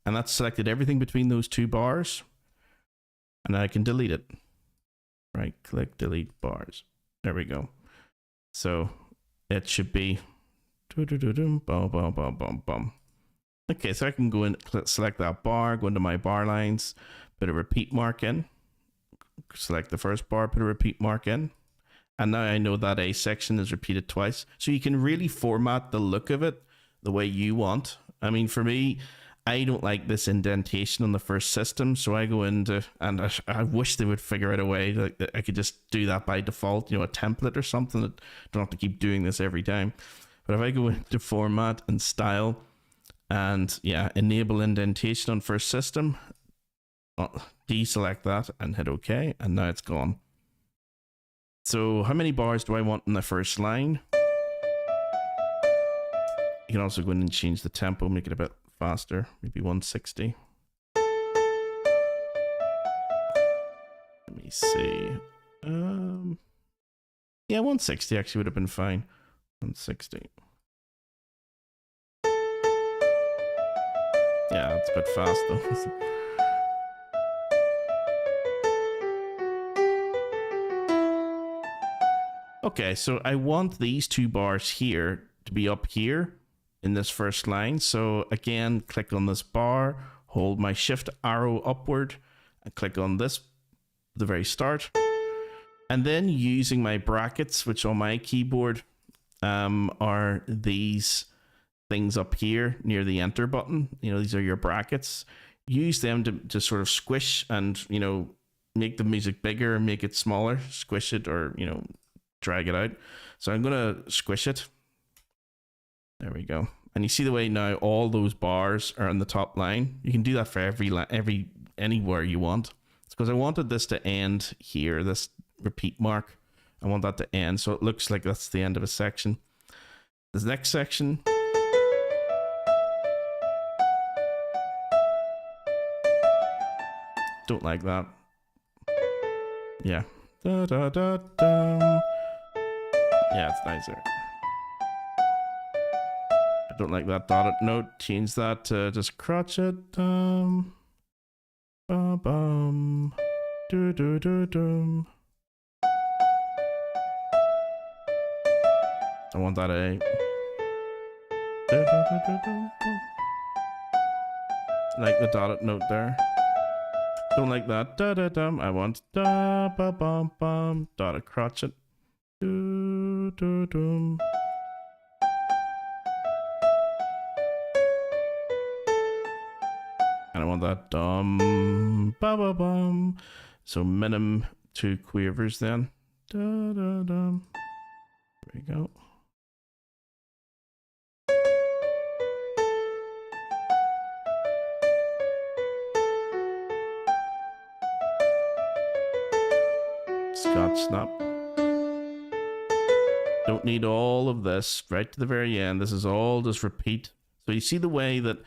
Speaker 1: and that's selected everything between those two bars, and I can delete it. Right click, delete bars. There we go. So it should be okay, so I can go and select that bar, go into my bar lines, put a repeat mark in, select the first bar, put a repeat mark in, and now I know that a section is repeated twice. So you can really format the look of it the way you want. I mean, for me, I don't like this indentation on the first system, so I go into, and I wish they would figure out a way that I could just do that by default, you know, a template or something that don't have to keep doing this every time. But if I go into format and style and enable indentation on first system, deselect that and hit OK, and now it's gone. So how many bars do I want in the first line? You can also go in and change the tempo, make it a bit faster, maybe 160. Let me see. 160 actually would have been fine. 160. Yeah, it's a bit fast though. Okay, so I want these two bars here to be up here in this first line. So again, click on this bar, hold my shift arrow upward, and click on this, the very start. And then using my brackets, which on my keyboard are these things up here near the enter button. You know, these are your brackets. Use them to sort of squish and, you know, make the music bigger, make it smaller, squish it, or, you know, drag it out. So I'm going to squish it. There we go. And you see the way now all those bars are on the top line. You can do that for anywhere you want. It's because I wanted this to end here, this repeat mark. I want that to end, so it looks like that's the end of a section. This next section. Don't like that. Yeah. Da, da, da, da. Yeah, it's nicer. I don't like that dotted note. Change that to just crotchet. Bum bum. Do do do dum. I want that A. Do, do, do, do, do. Like the dotted note there. Don't like that. Da da dum. I want da ba bum bum. Dotted crotchet. Do do dum. And I want that dum ba ba bum. So minim 2 quavers then. Da da dum. There we go. Scotch snap. Don't need all of this right to the very end. This is all just repeat. So you see the way that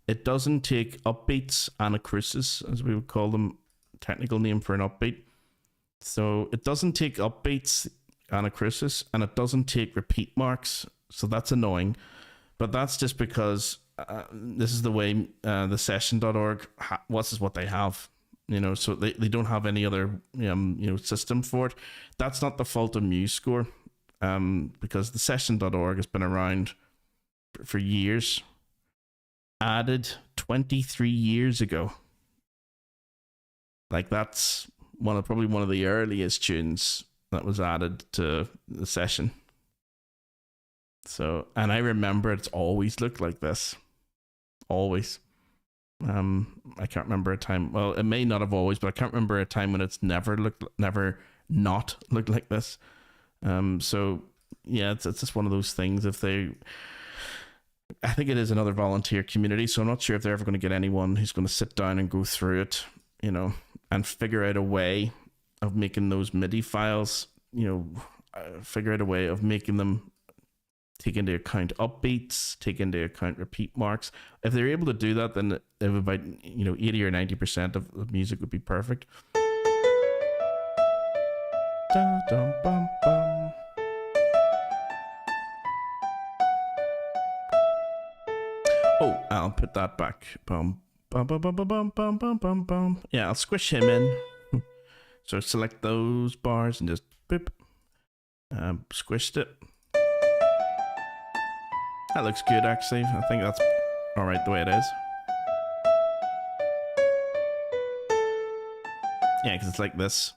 Speaker 1: it doesn't take upbeats, anacrusis, as we would call them, technical name for an upbeat. So it doesn't take upbeats, anacrusis, and it doesn't take repeat marks. So that's annoying. But that's just because this is the way the session.org, this is what they have. You know, so they don't have any other system for it. That's not the fault of MuseScore, because the session.org has been around for years. Added 23 years ago. Like that's probably one of the earliest tunes that was added to the session. So, and I remember it's always looked like this. Always. I can't remember a time. Well, it may not have always, but I can't remember a time when it's never not looked like this. So yeah, it's just one of those things. I think it is another volunteer community, so I'm not sure if they're ever going to get anyone who's going to sit down and go through it, and figure out a way of making those MIDI files, figure out a way of making them take into account upbeats, take into account repeat marks. If they're able to do that, then about 80 or 90% of the music would be perfect. Dun, dun, bum, bum. Oh, I'll put that back. Bum, bum, bum, bum, bum, bum, bum, bum, bum. Yeah, I'll squish him in. So select those bars and just boop. Squished it. That looks good, actually. I think that's all right the way it is. Yeah, because it's like this.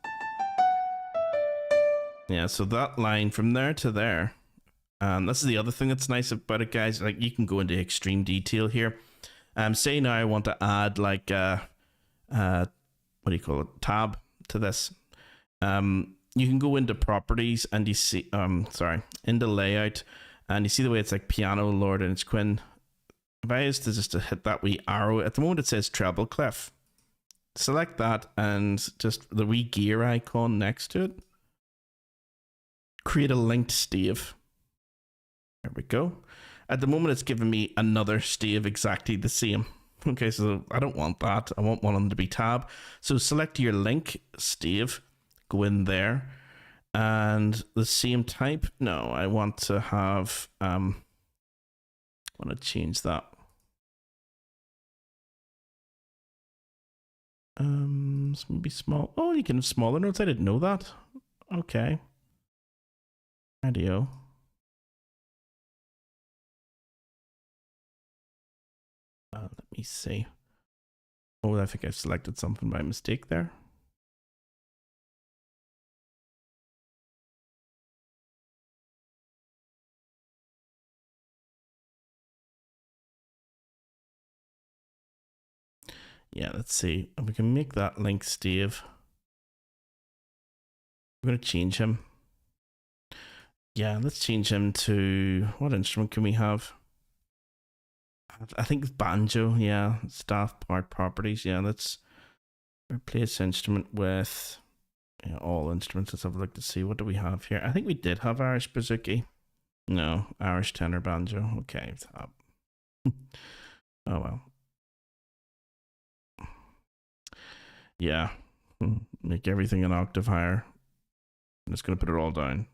Speaker 1: Yeah, so that line from there to there. And this is the other thing that's nice about it, guys. Like, you can go into extreme detail here. Say now I want to add like what do you call it? Tab to this. You can go into properties and you see into layout, and you see the way it's like piano, Lord and it's Quinn. If I used to just hit that wee arrow, at the moment it says treble clef. Select that and just the wee gear icon next to it. Create a linked stave. There we go. At the moment it's giving me another stave exactly the same. Okay, so I don't want that. I want one of them to be tab. So select your link stave, go in there, and the same type. No, I want to have I want to change that. It's maybe small. Oh, you can have smaller notes. I didn't know that. Okay. Radio. Let me see. Oh, I think I've selected something by mistake there. Yeah, let's see. We can make that link stave. I'm going to change him. Yeah, let's change him to... What instrument can we have? I think it's banjo. Yeah, staff part properties. Yeah, let's replace instrument with all instruments. Let's have a look to see. What do we have here? I think we did have Irish bouzouki. No, Irish tenor banjo. Okay, tab. Oh well. Yeah, make everything an octave higher. I'm just going to put it all down.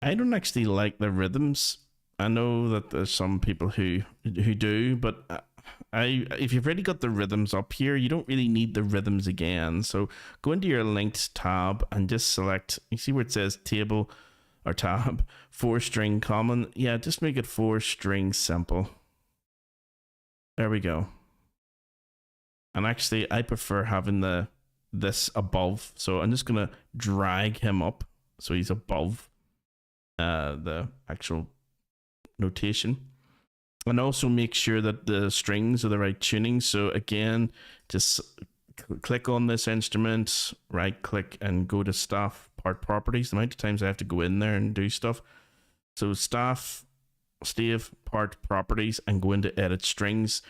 Speaker 1: I don't actually like the rhythms. I know that there's some people who do, but if you've already got the rhythms up here, you don't really need the rhythms again. So go into your linked tab and just select, you see where it says table or tab, 4-string common. Yeah, just make it 4-string simple. There we go. And actually, I prefer having this above. So I'm just going to drag him up so he's above the actual notation. And also make sure that the strings are the right tuning. So again, just click on this instrument, right click and go to staff part properties. The amount of times I have to go in there and do stuff. So staff, stave, part properties, and go into edit strings.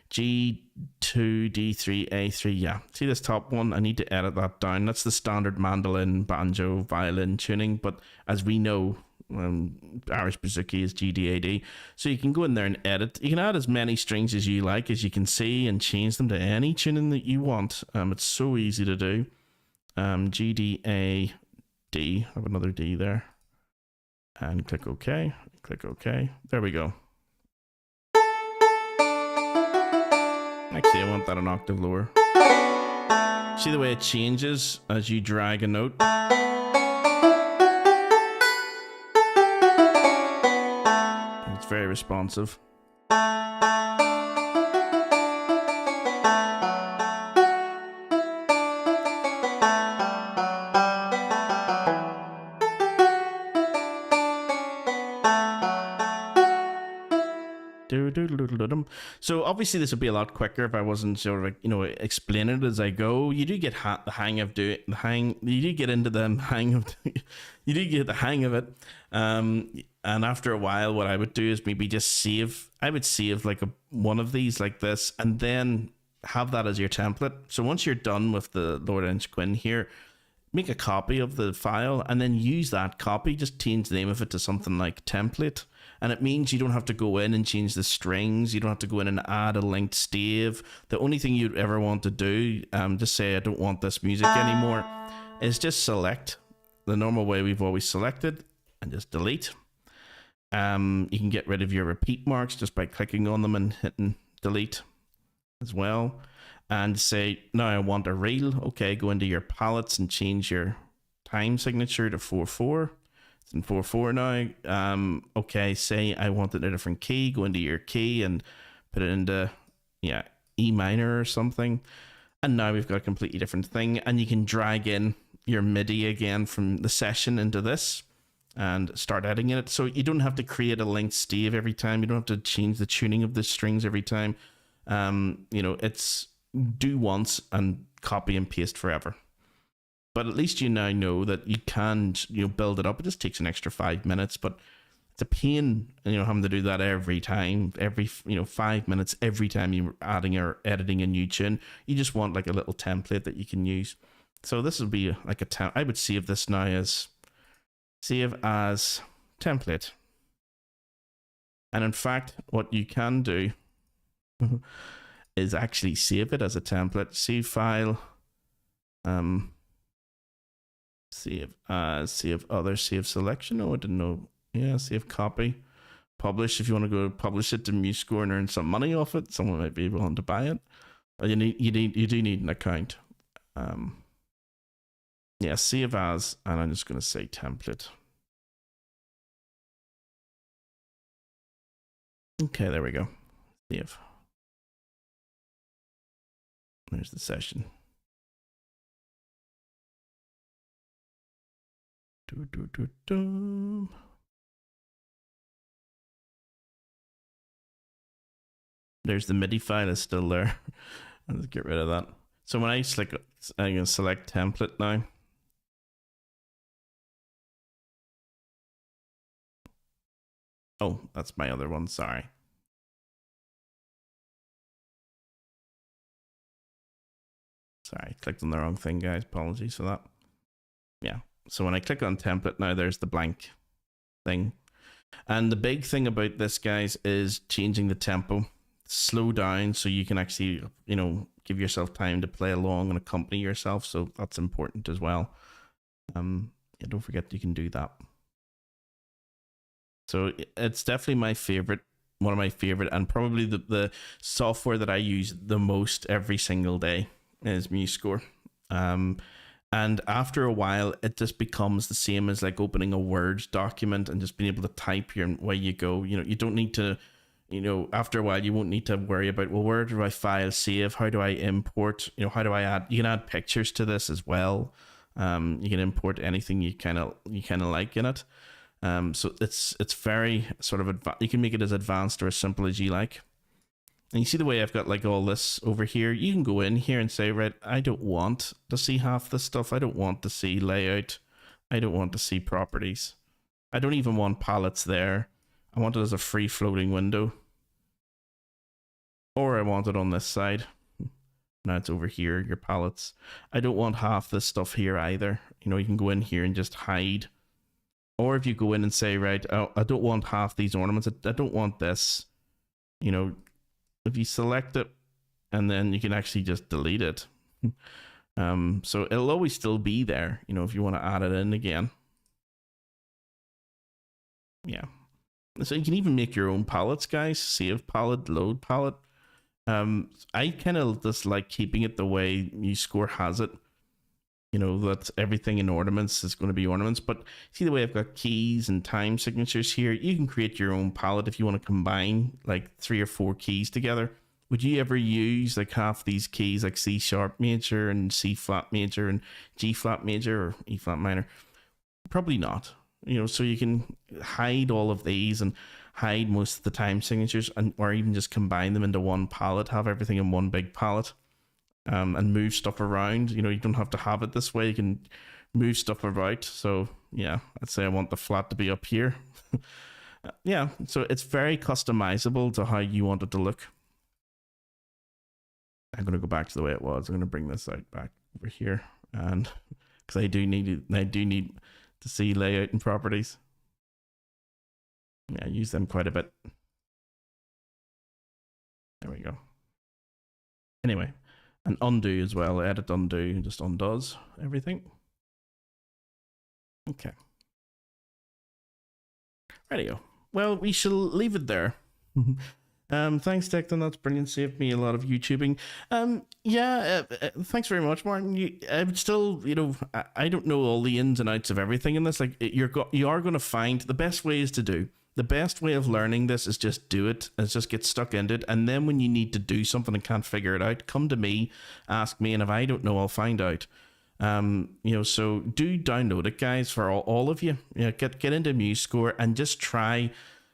Speaker 1: G2, D3, A3, yeah. See this top one? I need to edit that down. That's the standard mandolin, banjo, violin tuning, but as we know, Irish bouzouki is GDAD. So you can go in there and edit. You can add as many strings as you like, as you can see, and change them to any tuning that you want. It's so easy to do. GDAD, I have another D there. And click OK, click OK. There we go. Actually, I want that an octave lower. See the way it changes as you drag a note? It's very responsive. Do So obviously this would be a lot quicker if I wasn't sort of like, explaining it as I go. You do get the hang of you do get into the hang of you do get the hang of it. And after a while, what I would do is maybe just save. I would save like one of these like this, and then have that as your template. So once you're done with the Lord Inchquin here, make a copy of the file and then use that copy. Just change the name of it to something like template. And it means you don't have to go in and change the strings. You don't have to go in and add a linked stave. The only thing you'd ever want to do, just say, I don't want this music anymore, is just select the normal way we've always selected and just delete. You can get rid of your repeat marks just by clicking on them and hitting delete as well. And say, now I want a reel. Okay, go into your palettes and change your time signature to 4/4. It's in 4/4 now. Okay, say I wanted a different key. Go into your key and put it into, E minor or something. And now we've got a completely different thing. And you can drag in your MIDI again from the session into this and start editing it. So you don't have to create a linked stave every time. You don't have to change the tuning of the strings every time. It's do once and copy and paste forever. But at least you now know that you can, build it up. It just takes an extra 5 minutes, but it's a pain, having to do that every time, every 5 minutes, every time you're adding or editing a new tune. You just want like a little template that you can use. So this would be like I would save this now as save as template. And in fact, what you can do is actually save it as a template. Save file, save as, save other, save selection. Oh, I didn't know. Yeah, save copy, publish. If you want to go publish it to MuseScore and earn some money off it, someone might be willing to buy it. But you do need an account. Yeah, save as, and I'm just going to say template. Okay, there we go. Save. There's the session. There's the MIDI file is still there. Let's get rid of that. So when I'm going to select template now. Oh, that's my other one. Sorry. Sorry, clicked on the wrong thing, guys. Apologies for that. Yeah. So when I click on template now, there's the blank thing. And the big thing about this, guys, is changing the tempo. Slow down so you can actually, give yourself time to play along and accompany yourself. So that's important as well. Don't forget you can do that. So it's definitely my favorite, one of my favorite, and probably the software that I use the most every single day is MuseScore. And after a while, it just becomes the same as like opening a Word document and just being able to type your way you go. You don't need to, after a while, you won't need to worry about, well, where do I file save? How do I import? How do I add? You can add pictures to this as well. You can import anything you kind of like in it. So it's very sort of you can make it as advanced or as simple as you like. And you see the way I've got like all this over here. You can go in here and say, right, I don't want to see half this stuff. I don't want to see layout. I don't want to see properties. I don't even want palettes there. I want it as a free floating window. Or I want it on this side. Now it's over here, your palettes. I don't want half this stuff here either. You can go in here and just hide. Or if you go in and say, right, oh, I don't want half these ornaments. I don't want this. If you select it, and then you can actually just delete it. So it'll always still be there, if you want to add it in again. Yeah. So you can even make your own palettes, guys. Save palette, load palette. I kind of just like keeping it the way MuseScore has it. That everything in ornaments is going to be ornaments. But see the way I've got keys and time signatures here? You can create your own palette if you want to combine like 3 or 4 keys together. Would you ever use like half these keys, like C sharp major and C flat major and G flat major or E flat minor? Probably not. So you can hide all of these and hide most of the time signatures, and or even just combine them into one palette, have everything in one big palette, and move stuff around. You know, you don't have to have it this way. You can move stuff about. So yeah, I'd say I want the flat to be up here. Yeah, so it's very customizable to how you want it to look. I'm going to go back to the way it was. I'm going to bring this out back over here, and because I do need to see layout and properties. Yeah, I use them quite a bit. There we go. Anyway, and undo as well. Edit, undo, just undoes everything. Okay. Radio. Well, we shall leave it there. Thanks, Declan. That's brilliant. Saved me a lot of YouTubing. Thanks very much, Martin. I'm still, you know, I don't know all the ins and outs of everything in this. Like, you are going to find the best ways to do. The best way of learning this is just do it. Is just get stuck into it. And then when you need to do something and can't figure it out, come to me, ask me, and if I don't know, I'll find out. You know, so do download it, guys, for all of you. You know, get into MuseScore and just try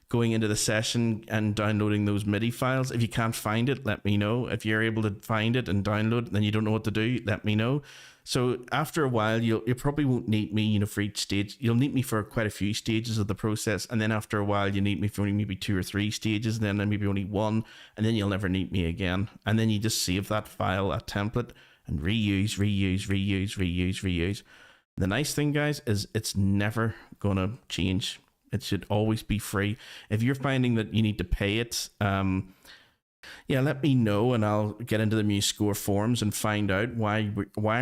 Speaker 1: going into the session and downloading those MIDI files. If you can't find it, let me know. If you're able to find it and download it, then you don't know what to do, let me know. So after a while, you probably won't need me, you know, for each stage. You'll need me for quite a few stages of the process, and then after a while, you need me for maybe 2 or 3 stages, and then maybe only 1, and then you'll never need me again. And then you just save that file, a template, and reuse. The nice thing, guys, is it's never gonna change. It should always be free. If you're finding that you need to pay it, yeah, let me know, and I'll get into the MuseScore forums and find out why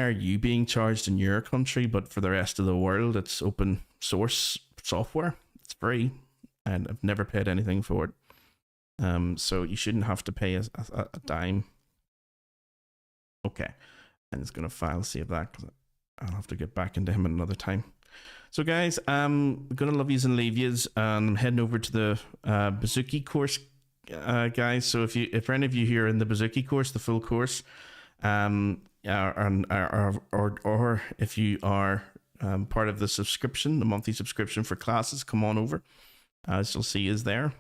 Speaker 1: are you being charged in your country, but for the rest of the world, it's open source software. It's free, and I've never paid anything for it. So you shouldn't have to pay a dime. Okay, and it's gonna file save that because I'll have to get back into him another time. So guys, I'm gonna love yous and leave yous, and I'm heading over to the Bouzouki course, guys. So if any of you here in the Bouzouki course, the full course, or if you are part of the subscription, the monthly subscription for classes, come on over. I shall see you there,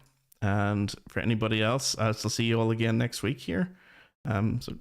Speaker 1: and for anybody else, I shall see you all again next week here. So